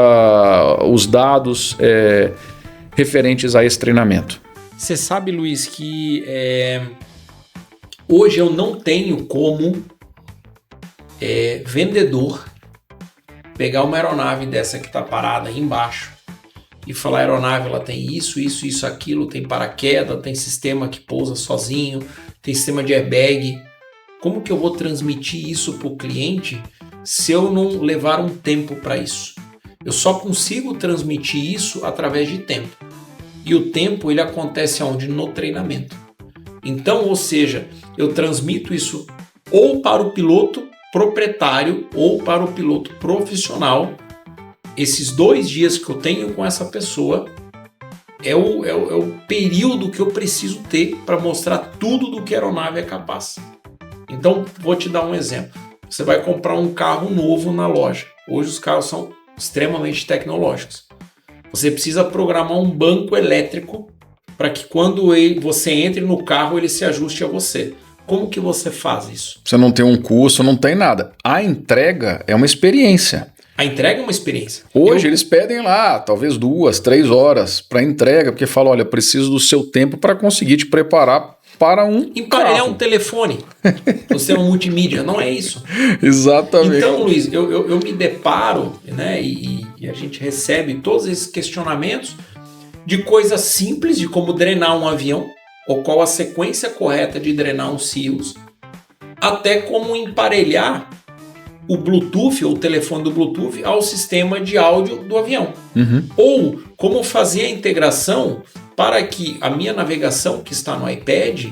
os dados referentes a esse treinamento? Você sabe, Luiz, que hoje eu não tenho como vendedor pegar uma aeronave dessa que está parada aí embaixo e falar: a aeronave ela tem isso, aquilo, tem paraquedas, tem sistema que pousa sozinho, tem sistema de airbag. Como que eu vou transmitir isso para o cliente se eu não levar um tempo para isso? Eu só consigo transmitir isso através de tempo. E o tempo ele acontece aonde? No treinamento. Então, ou seja, eu transmito isso ou para o piloto proprietário ou para o piloto profissional. Esses 2 dias que eu tenho com essa pessoa é o período que eu preciso ter para mostrar tudo do que a aeronave é capaz. Então, vou te dar um exemplo. Você vai comprar um carro novo na loja. Hoje os carros são extremamente tecnológicos. Você precisa programar um banco elétrico para que quando você entre no carro, ele se ajuste a você. Como que você faz isso? Você não tem um curso, não tem nada. A entrega é uma experiência. A entrega é uma experiência. Hoje eles pedem lá, talvez 2, 3 horas para entrega, porque falam: olha, preciso do seu tempo para conseguir te preparar para um emparelhar um telefone. Você é um multimídia, não é isso? Exatamente. Então, Luiz, eu me deparo, né, e a gente recebe todos esses questionamentos de coisas simples, de como drenar um avião, ou qual a sequência correta de drenar um SIOS, até como emparelhar o Bluetooth ou o telefone do Bluetooth ao sistema de áudio do avião. Uhum. Ou como fazer a integração para que a minha navegação que está no iPad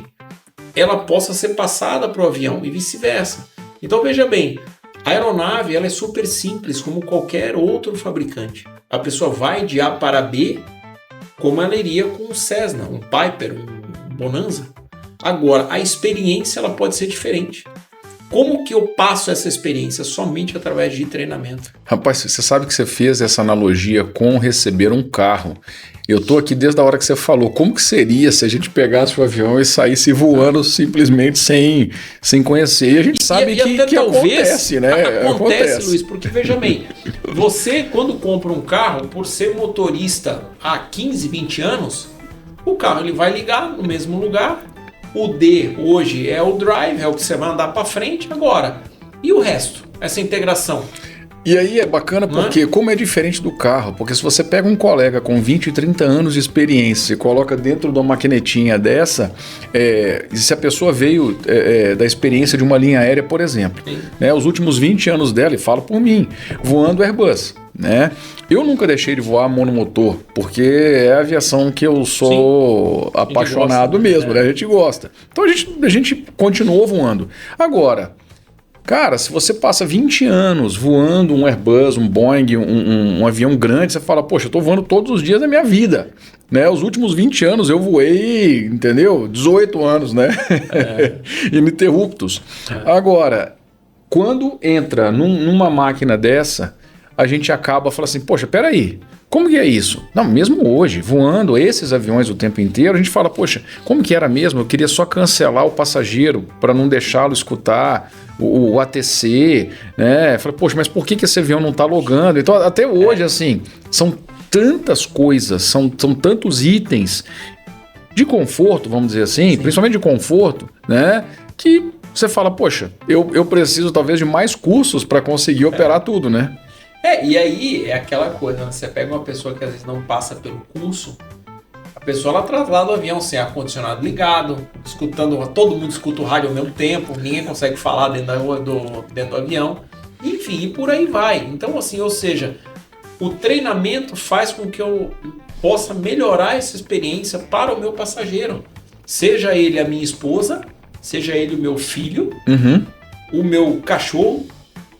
ela possa ser passada para o avião e vice-versa. Então veja bem, a aeronave ela é super simples como qualquer outro fabricante. A pessoa vai de A para B como ela iria com um Cessna, um Piper, um Bonanza. Agora, a experiência ela pode ser diferente. Como que eu passo essa experiência? Somente através de treinamento. Rapaz, você sabe que você fez essa analogia com receber um carro. Eu tô aqui desde a hora que você falou. Como que seria se a gente pegasse o avião e saísse voando simplesmente sem conhecer? E a gente sabe que acontece, né? Acontece, Luiz, porque veja bem, você quando compra um carro, por ser motorista há 15, 20 anos, o carro ele vai ligar no mesmo lugar. O D hoje é o drive, é o que você vai andar para frente agora. E o resto? Essa integração? E aí é bacana porque, como é diferente do carro, porque se você pega um colega com 20, 30 anos de experiência e coloca dentro de uma maquinetinha dessa, e se a pessoa veio da experiência de uma linha aérea, por exemplo, né, os últimos 20 anos dela, e falo por mim, voando Airbus, né? Eu nunca deixei de voar monomotor, porque é a aviação que eu sou apaixonado mesmo, né? A gente gosta. Então a gente continuou voando. Agora, cara, se você passa 20 anos voando um Airbus, um Boeing, um avião grande, você fala, poxa, eu tô voando todos os dias da minha vida. Né? Os últimos 20 anos eu voei, entendeu? 18 anos, né? Ininterruptos. Agora, quando entra numa máquina dessa, a gente acaba falando assim, poxa, peraí, como que é isso? Não, mesmo hoje, voando esses aviões o tempo inteiro, a gente fala, poxa, como que era mesmo? Eu queria só cancelar o passageiro para não deixá-lo escutar o ATC, né? Falei, poxa, mas por que esse avião não está logando? Então, até hoje, assim, são tantas coisas, são tantos itens de conforto, vamos dizer assim, principalmente de conforto, né? Que você fala, poxa, eu preciso talvez de mais cursos para conseguir operar tudo, né? E aí é aquela coisa, né? Você pega uma pessoa que às vezes não passa pelo curso, a pessoa ela traz lá do avião sem ar-condicionado ligado, escutando, todo mundo escuta o rádio ao mesmo tempo, ninguém consegue falar dentro do avião, enfim, e por aí vai. Então, assim, ou seja, o treinamento faz com que eu possa melhorar essa experiência para o meu passageiro, seja ele a minha esposa, seja ele o meu filho, o meu cachorro,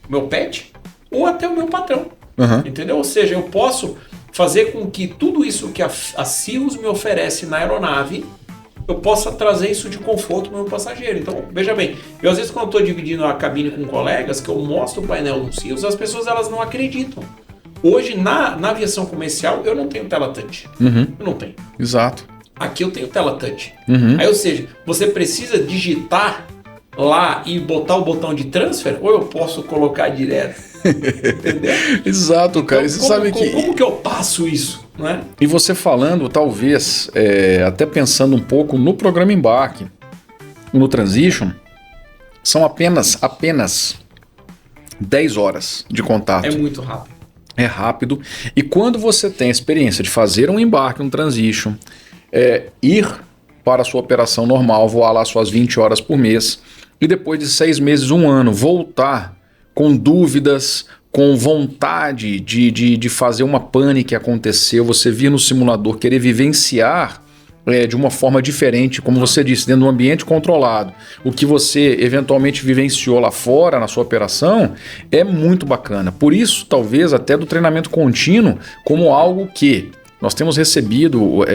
o meu pet, ou até o meu patrão, entendeu? Ou seja, eu posso fazer com que tudo isso que a Cirrus me oferece na aeronave, eu possa trazer isso de conforto para o meu passageiro. Então, veja bem, eu às vezes quando estou dividindo a cabine com colegas, que eu mostro o painel do Cirrus, as pessoas elas não acreditam. Hoje, na aviação comercial, eu não tenho tela touch. Eu não tenho. Exato. Aqui eu tenho tela touch. Aí, ou seja, você precisa digitar lá e botar o botão de transfer, ou eu posso colocar direto. Entendeu? Exato, cara. Então, você sabe que... como que eu passo isso? Né? E você falando, talvez, até pensando um pouco no programa Embarque, no Transition, são apenas 10 horas de contato. É muito rápido. É rápido. E quando você tem a experiência de fazer um embarque, um Transition, ir para a sua operação normal, voar lá suas 20 horas por mês, e depois de 6 meses, 1 ano, voltar com dúvidas, com vontade de fazer uma pane que aconteceu, você vir no simulador, querer vivenciar de uma forma diferente, como você disse, dentro de um ambiente controlado, o que você eventualmente vivenciou lá fora na sua operação, é muito bacana. Por isso, talvez, até do treinamento contínuo, como algo que nós temos recebido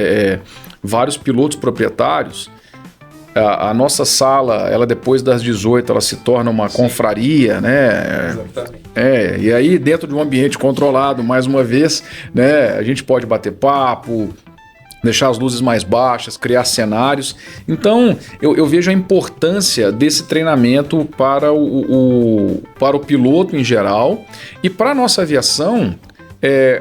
vários pilotos proprietários. A nossa sala, ela depois das 18, ela se torna uma confraria, né? Exatamente. E aí dentro de um ambiente controlado, mais uma vez, né? A gente pode bater papo, deixar as luzes mais baixas, criar cenários. Então, eu vejo a importância desse treinamento para o piloto em geral e para a nossa aviação.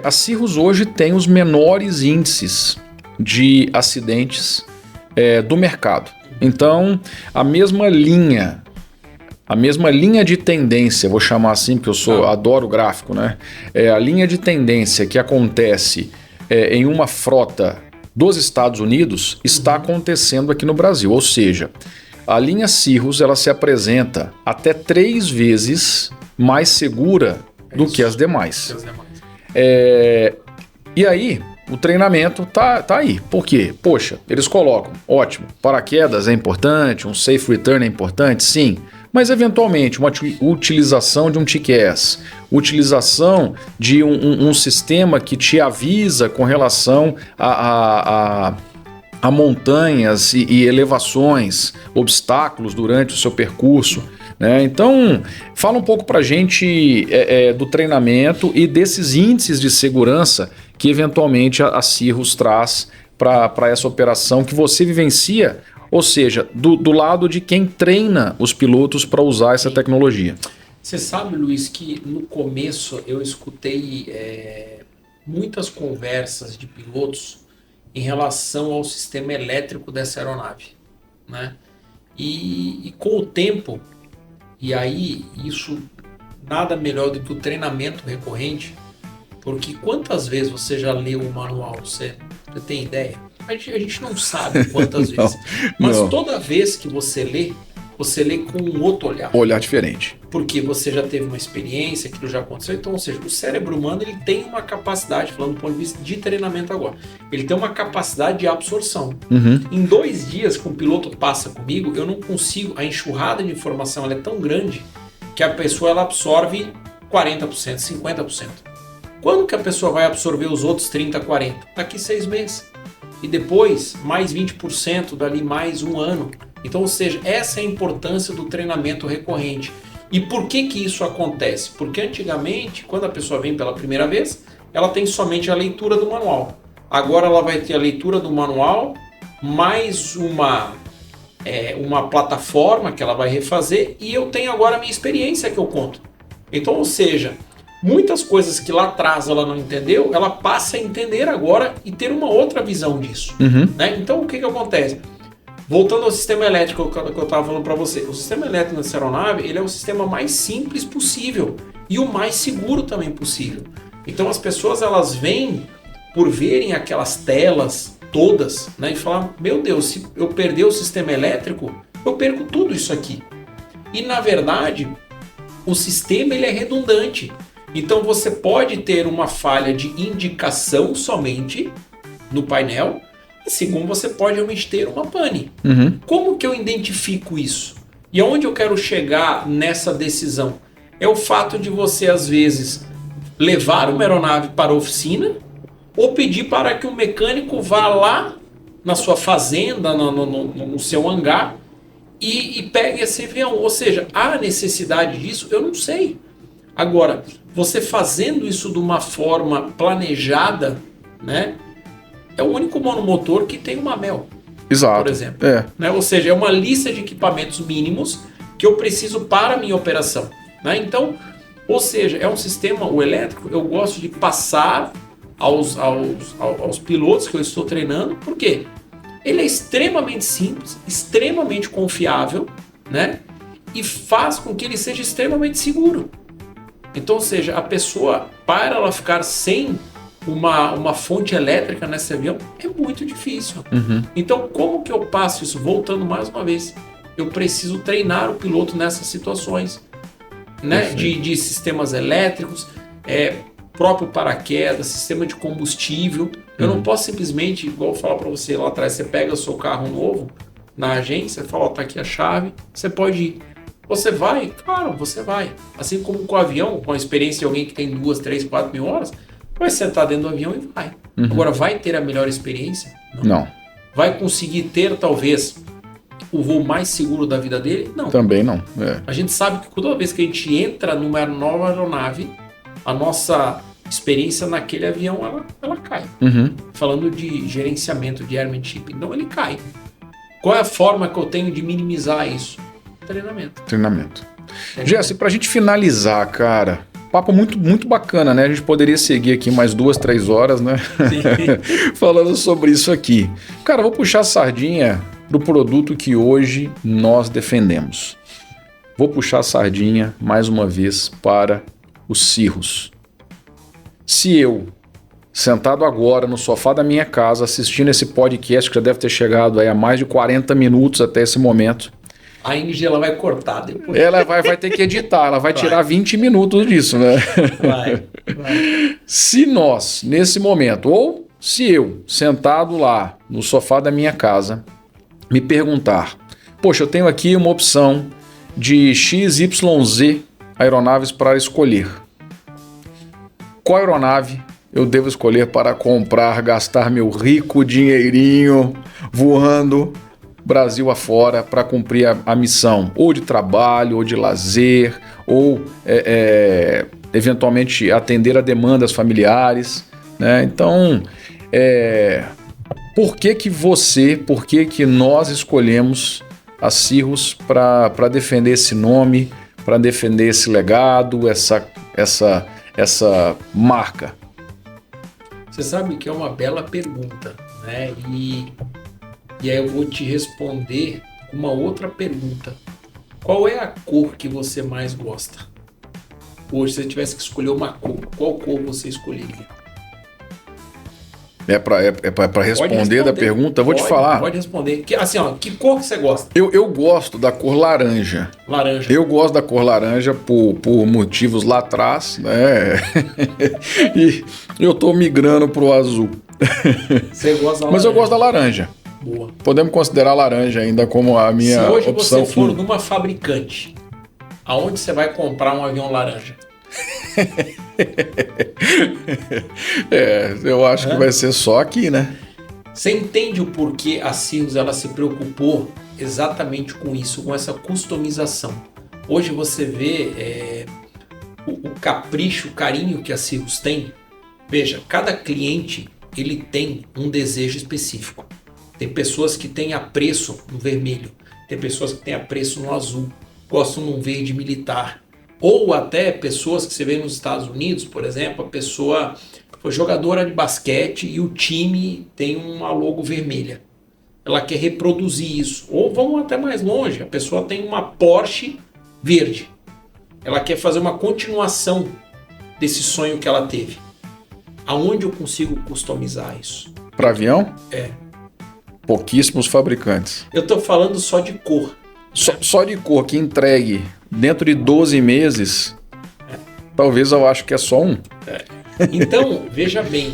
A Cirrus hoje tem os menores índices de acidentes do mercado. Então, a mesma linha de tendência, vou chamar assim, porque adoro gráfico, né? A linha de tendência que acontece em uma frota dos Estados Unidos está acontecendo aqui no Brasil. Ou seja, a linha Cirrus ela se apresenta até 3 vezes mais segura do que as demais. E aí, o treinamento tá aí. Por quê? Poxa, eles colocam, ótimo, paraquedas é importante, um safe return é importante, sim. Mas, eventualmente, uma utilização de um TCAS, utilização de um sistema que te avisa com relação a montanhas e elevações, obstáculos durante o seu percurso. Né? Então, fala um pouco para a gente do treinamento e desses índices de segurança que, eventualmente, a Cirrus traz para essa operação que você vivencia, ou seja, do lado de quem treina os pilotos para usar essa tecnologia. Você sabe, Luiz, que no começo eu escutei muitas conversas de pilotos em relação ao sistema elétrico dessa aeronave, né? E com o tempo, e aí isso nada melhor do que o treinamento recorrente, porque quantas vezes você já leu o manual? Você tem ideia? A gente não sabe quantas vezes, mas toda vez que você lê com um outro olhar. Olhar diferente. Porque você já teve uma experiência, aquilo já aconteceu. Então, ou seja, o cérebro humano ele tem uma capacidade, falando do ponto de vista de treinamento agora, ele tem uma capacidade de absorção. Em 2 dias que um piloto passa comigo, eu não consigo, a enxurrada de informação ela é tão grande que a pessoa ela absorve 40%, 50%. Quando que a pessoa vai absorver os outros 30%, 40%? Daqui 6 meses. E depois, mais 20%, dali mais 1 ano. Então, ou seja, essa é a importância do treinamento recorrente. E por que isso acontece? Porque antigamente, quando a pessoa vem pela primeira vez, ela tem somente a leitura do manual. Agora ela vai ter a leitura do manual, mais uma plataforma que ela vai refazer, e eu tenho agora a minha experiência que eu conto. Então, ou seja, muitas coisas que lá atrás ela não entendeu, ela passa a entender agora e ter uma outra visão disso. Né? Então, o que acontece? Voltando ao sistema elétrico que eu estava falando para você, o sistema elétrico dessa aeronave ele é o sistema mais simples possível e o mais seguro também possível. Então as pessoas elas vêm por verem aquelas telas todas, né, e falar, meu Deus, se eu perder o sistema elétrico, eu perco tudo isso aqui. E na verdade, o sistema ele é redundante. Então você pode ter uma falha de indicação somente no painel, e segundo, você pode realmente ter uma pane. Como que eu identifico isso? E aonde eu quero chegar nessa decisão? É o fato de você, às vezes, levar uma aeronave para a oficina ou pedir para que um mecânico vá lá na sua fazenda, no seu hangar e pegue esse avião. Ou seja, há necessidade disso? Eu não sei. Agora, você fazendo isso de uma forma planejada, né? É o único monomotor que tem uma MEL, exato, por exemplo. Né? Ou seja, é uma lista de equipamentos mínimos que eu preciso para a minha operação. Né? Então, ou seja, é um sistema, o elétrico, eu gosto de passar aos pilotos que eu estou treinando, porque ele é extremamente simples, extremamente confiável, né? E faz com que ele seja extremamente seguro. Então, ou seja, a pessoa, para ela ficar sem uma fonte elétrica nesse avião, é muito difícil. Então, como que eu passo isso? Voltando mais uma vez, eu preciso treinar o piloto nessas situações, né? De sistemas elétricos, próprio paraquedas, sistema de combustível. Eu não posso simplesmente, igual eu falar para você lá atrás, você pega o seu carro novo na agência, fala, tá aqui a chave, você pode ir. Você vai? Claro, você vai. Assim como com o avião, com a experiência de alguém que tem 2, 3, 4 mil horas, vai sentar dentro do avião e vai. Agora, vai ter a melhor experiência? Não. Vai conseguir ter, talvez, o voo mais seguro da vida dele? Não. Também não. A gente sabe que toda vez que a gente entra numa nova aeronave, a nossa experiência naquele avião, ela cai. Falando de gerenciamento de airmanship, então ele cai. Qual é a forma que eu tenho de minimizar isso? Treinamento. Jesse, pra gente finalizar, cara, papo muito, muito bacana, né? A gente poderia seguir aqui mais 2, 3 horas, né? Falando sobre isso aqui. Cara, eu vou puxar a sardinha pro produto que hoje nós defendemos. Vou puxar a sardinha, mais uma vez, para os Cirrus. Se eu, sentado agora no sofá da minha casa, assistindo esse podcast, que já deve ter chegado aí a mais de 40 minutos até esse momento, a Ingrid, ela vai cortar depois. Ela vai ter que editar, ela vai tirar 20 minutos disso, né? Vai. Se nós, nesse momento, ou se eu, sentado lá no sofá da minha casa, me perguntar, poxa, eu tenho aqui uma opção de XYZ aeronaves para escolher. Qual aeronave eu devo escolher para comprar, gastar meu rico dinheirinho voando Brasil afora para cumprir a missão, ou de trabalho, ou de lazer, ou eventualmente atender a demandas familiares, né? Então, por que nós escolhemos a Cirrus para defender esse nome, para defender esse legado, essa marca? Você sabe que é uma bela pergunta, né? E aí eu vou te responder uma outra pergunta. Qual é a cor que você mais gosta? hoje, se você tivesse que escolher uma cor, qual cor você escolheria? É para responder da pergunta? Eu vou te falar. Pode responder. Assim, ó, que cor que você gosta? Eu gosto da cor laranja. Laranja. Eu gosto da cor laranja por motivos lá atrás, né? E eu tô migrando pro azul. Você gosta da laranja? Mas eu gosto da laranja. Boa. Podemos considerar a laranja ainda como a minha opção. Se hoje você for numa fabricante, aonde você vai comprar um avião laranja? Eu acho que vai ser só aqui, né? Você entende o porquê a Cirrus ela se preocupou exatamente com isso, com essa customização? Hoje você vê o capricho, o carinho que a Cirrus tem. Veja, cada cliente ele tem um desejo específico. Tem pessoas que têm apreço no vermelho, tem pessoas que têm apreço no azul, gostam de um verde militar. Ou até pessoas que você vê nos Estados Unidos, por exemplo, a pessoa foi jogadora de basquete e o time tem uma logo vermelha. Ela quer reproduzir isso. Ou vamos até mais longe, a pessoa tem uma Porsche verde. Ela quer fazer uma continuação desse sonho que ela teve. Aonde eu consigo customizar isso? Para avião? É. Pouquíssimos fabricantes. Eu estou falando só de cor. Só de cor que entregue dentro de 12 meses, talvez eu acho que é só um. Então, veja bem.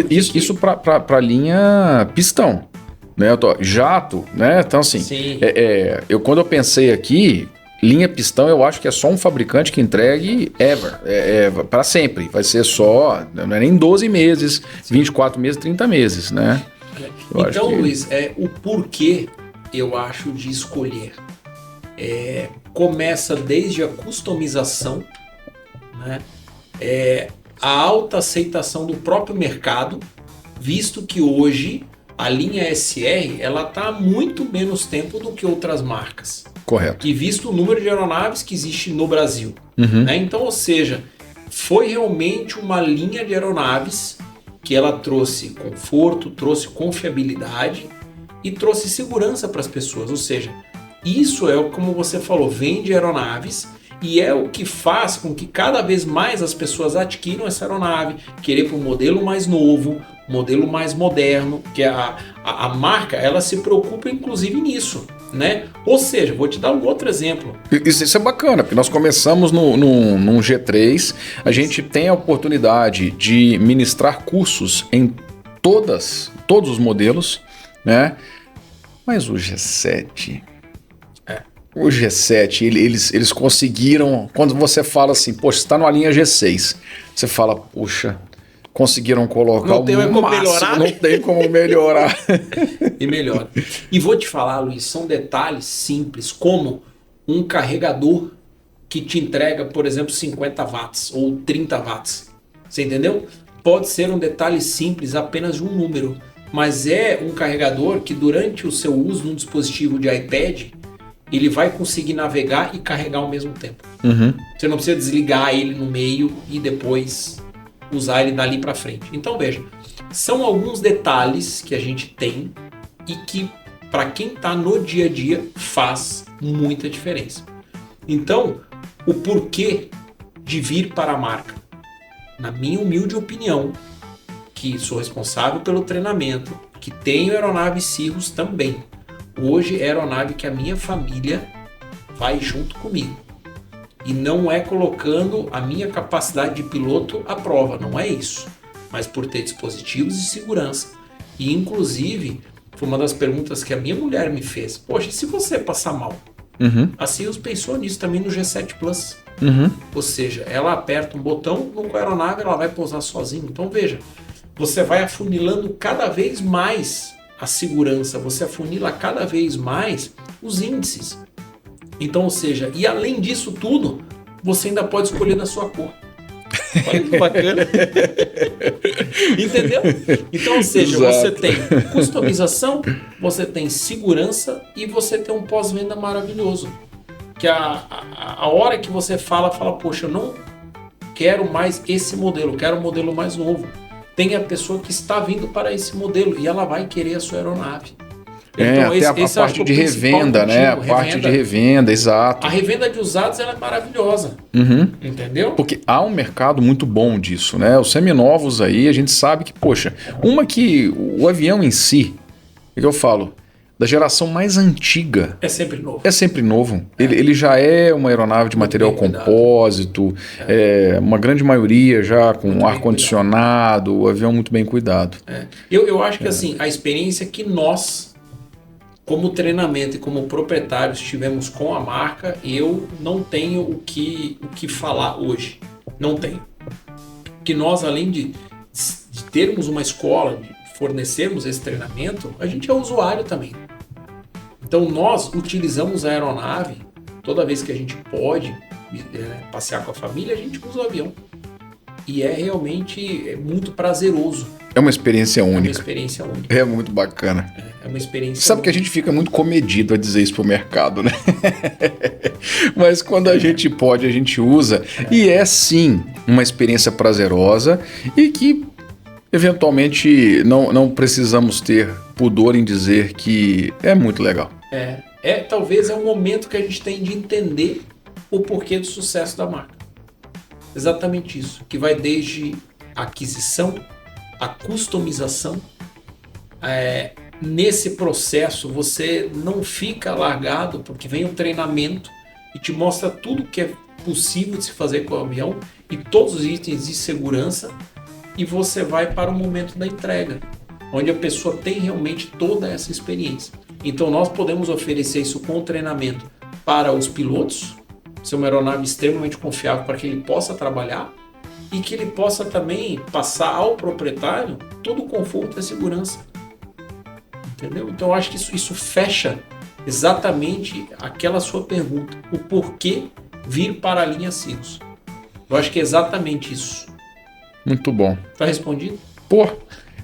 Isso para a linha pistão, né? Jato, né? Então, assim, quando eu pensei aqui, linha pistão, eu acho que é só um fabricante que entregue para sempre. Vai ser só, não é nem 12 meses, 24 meses, 30 meses, né? Então, Luiz, o porquê eu acho de escolher. Começa desde a customização, né? A alta aceitação do próprio mercado, visto que hoje a linha SR ela está há muito menos tempo do que outras marcas. Correto. E visto o número de aeronaves que existe no Brasil. Uhum. Né? Então, ou seja, foi realmente uma linha de aeronaves que ela trouxe conforto, trouxe confiabilidade e trouxe segurança para as pessoas. Ou seja, isso é como você falou, vende aeronaves e é o que faz com que cada vez mais as pessoas adquiram essa aeronave, querer para um modelo mais novo, modelo mais moderno, que a marca ela se preocupa inclusive nisso, né? Ou seja, vou te dar um outro exemplo. Isso é bacana, porque nós começamos num G3, a gente tem a oportunidade de ministrar cursos em todos os modelos, né? Mas o G7... O G7, eles conseguiram... Quando você fala assim, poxa, você está numa linha G6, você fala, poxa, conseguiram colocar não tem como melhorar. Não tem como melhorar. E melhora. E vou te falar, Luiz, são detalhes simples, como um carregador que te entrega, por exemplo, 50 watts ou 30 watts. Você entendeu? Pode ser um detalhe simples, apenas de um número, mas é um carregador que durante o seu uso num dispositivo de iPad, ele vai conseguir navegar e carregar ao mesmo tempo. Uhum. Você não precisa desligar ele no meio e depois usar ele dali para frente. Então veja, são alguns detalhes que a gente tem e que para quem está no dia a dia faz muita diferença. Então, o porquê de vir para a marca? Na minha humilde opinião, que sou responsável pelo treinamento, que tenho aeronave Cirrus também. Hoje é a aeronave que a minha família vai junto comigo. E não é colocando a minha capacidade de piloto à prova, não é isso. Mas por ter dispositivos de segurança. E inclusive, foi uma das perguntas que a minha mulher me fez. Poxa, e se você passar mal? Uhum. A Cirrus pensou nisso também no G7 Plus. Uhum. Ou seja, ela aperta um botão, com a aeronave ela vai pousar sozinha. Então veja, você vai afunilando cada vez mais a segurança, você afunila cada vez mais os índices. Então, ou seja, e além disso tudo, você ainda pode escolher na sua cor. Olha que bacana. Entendeu? Então, ou seja, Exato. Você tem customização, você tem segurança e você tem um pós-venda maravilhoso. Que a hora que você fala, poxa, eu não quero mais esse modelo, quero um modelo mais novo. Tem a pessoa que está vindo para esse modelo e ela vai querer a sua aeronave. Então, até a parte de revenda, né? A parte de revenda, exato. A revenda de usados ela é maravilhosa, entendeu? Porque há um mercado muito bom disso, né? Os seminovos aí, a gente sabe que, poxa, que o avião em si, é que eu falo, da geração mais antiga. É sempre novo. É sempre novo. Ele já é uma aeronave de material compósito, uma grande maioria já com ar-condicionado, o avião muito bem cuidado. Eu acho que assim, a experiência que nós, como treinamento e como proprietários, tivemos com a marca, eu não tenho o que falar hoje. Não tenho. Que nós, além de termos uma escola, de fornecermos esse treinamento, a gente é usuário também. Então nós utilizamos a aeronave toda vez que a gente pode passear com a família, a gente usa o avião. E realmente muito prazeroso. É uma experiência única. É uma experiência única. É muito bacana. É uma experiência Sabe única. que a gente fica muito comedido a dizer isso pro mercado, né? Mas quando a gente pode, a gente usa. E é sim uma experiência prazerosa e que eventualmente não precisamos ter pudor em dizer que é muito legal. Talvez é um momento que a gente tem de entender o porquê do sucesso da marca. Exatamente isso, que vai desde a aquisição, a customização. Nesse processo você não fica largado, porque vem um treinamento e te mostra tudo que é possível de se fazer com o avião e todos os itens de segurança, e você vai para o momento da entrega, onde a pessoa tem realmente toda essa experiência. Então nós podemos oferecer isso com treinamento para os pilotos, ser uma aeronave extremamente confiável para que ele possa trabalhar e que ele possa também passar ao proprietário todo o conforto e a segurança. Entendeu? Então eu acho que isso fecha exatamente aquela sua pergunta, o porquê vir para a linha Cirrus. Eu acho que é exatamente isso. Muito bom. Tá respondido?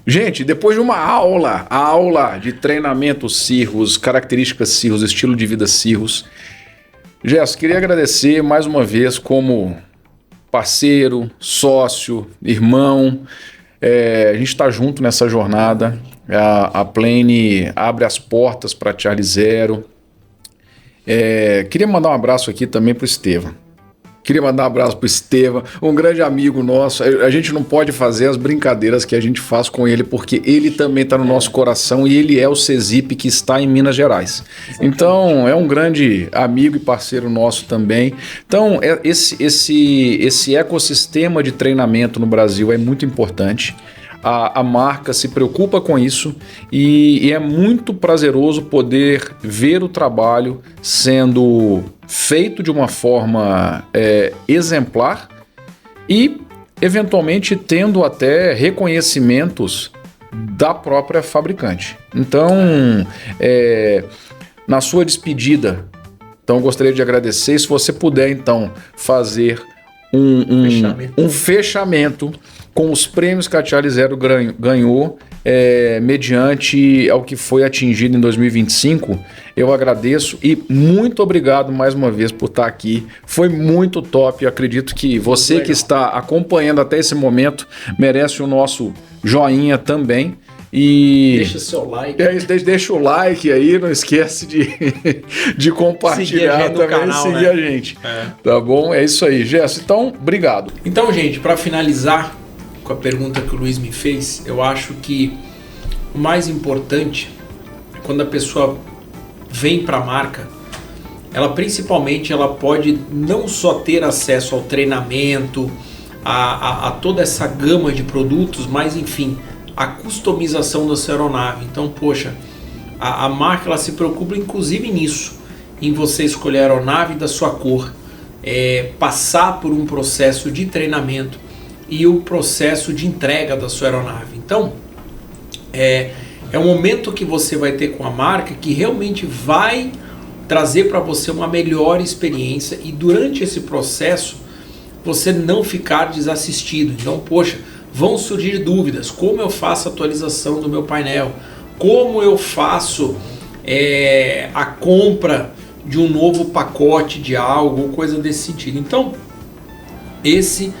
Gente, depois de uma aula de treinamento Cirrus, características Cirrus, estilo de vida Cirrus, Gerson, queria agradecer mais uma vez como parceiro, sócio, irmão. A gente está junto nessa jornada. A Plane abre as portas para a Charlie Zero. Queria mandar um abraço aqui também para o Estevam. Um grande amigo nosso. A gente não pode fazer as brincadeiras que a gente faz com ele, porque ele também está no nosso coração e ele é o CESIP que está em Minas Gerais. Exatamente. Então, é um grande amigo e parceiro nosso também. Então, esse ecossistema de treinamento no Brasil é muito importante. A marca se preocupa com isso e é muito prazeroso poder ver o trabalho sendo feito de uma forma exemplar e, eventualmente, tendo até reconhecimentos da própria fabricante. Então, na sua despedida, eu gostaria de agradecer. Se você puder, então, fazer um fechamento com os prêmios que a Charlie Zero ganhou mediante ao que foi atingido em 2025, eu agradeço e muito obrigado mais uma vez por estar aqui. Foi muito top. Eu acredito que você que está acompanhando até esse momento merece o nosso joinha também. E deixa o seu like. Deixa o like aí, não esquece de compartilhar também, canal, seguir, né? A gente. Tá bom? É isso aí, Gerson. Então, obrigado. Então, gente, para finalizar com a pergunta que o Luiz me fez, eu acho que o mais importante, quando a pessoa vem para a marca, ela principalmente pode não só ter acesso ao treinamento, a toda essa gama de produtos, mas enfim, a customização da sua aeronave. Então, poxa, a marca ela se preocupa inclusive nisso, em você escolher a aeronave da sua cor, passar por um processo de treinamento e o processo de entrega da sua aeronave. Então, é um momento que você vai ter com a marca que realmente vai trazer para você uma melhor experiência e durante esse processo você não ficar desassistido. Então, poxa, vão surgir dúvidas. Como eu faço a atualização do meu painel? Como eu faço a compra de um novo pacote de algo ou coisa desse sentido? Então, esse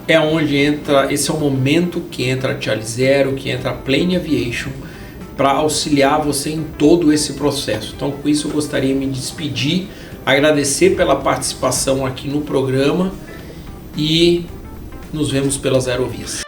é o momento que entra a Charlie Zero, que entra a Plane Aviation, para auxiliar você em todo esse processo. Então, com isso eu gostaria de me despedir, agradecer pela participação aqui no programa e nos vemos pelas aerovias.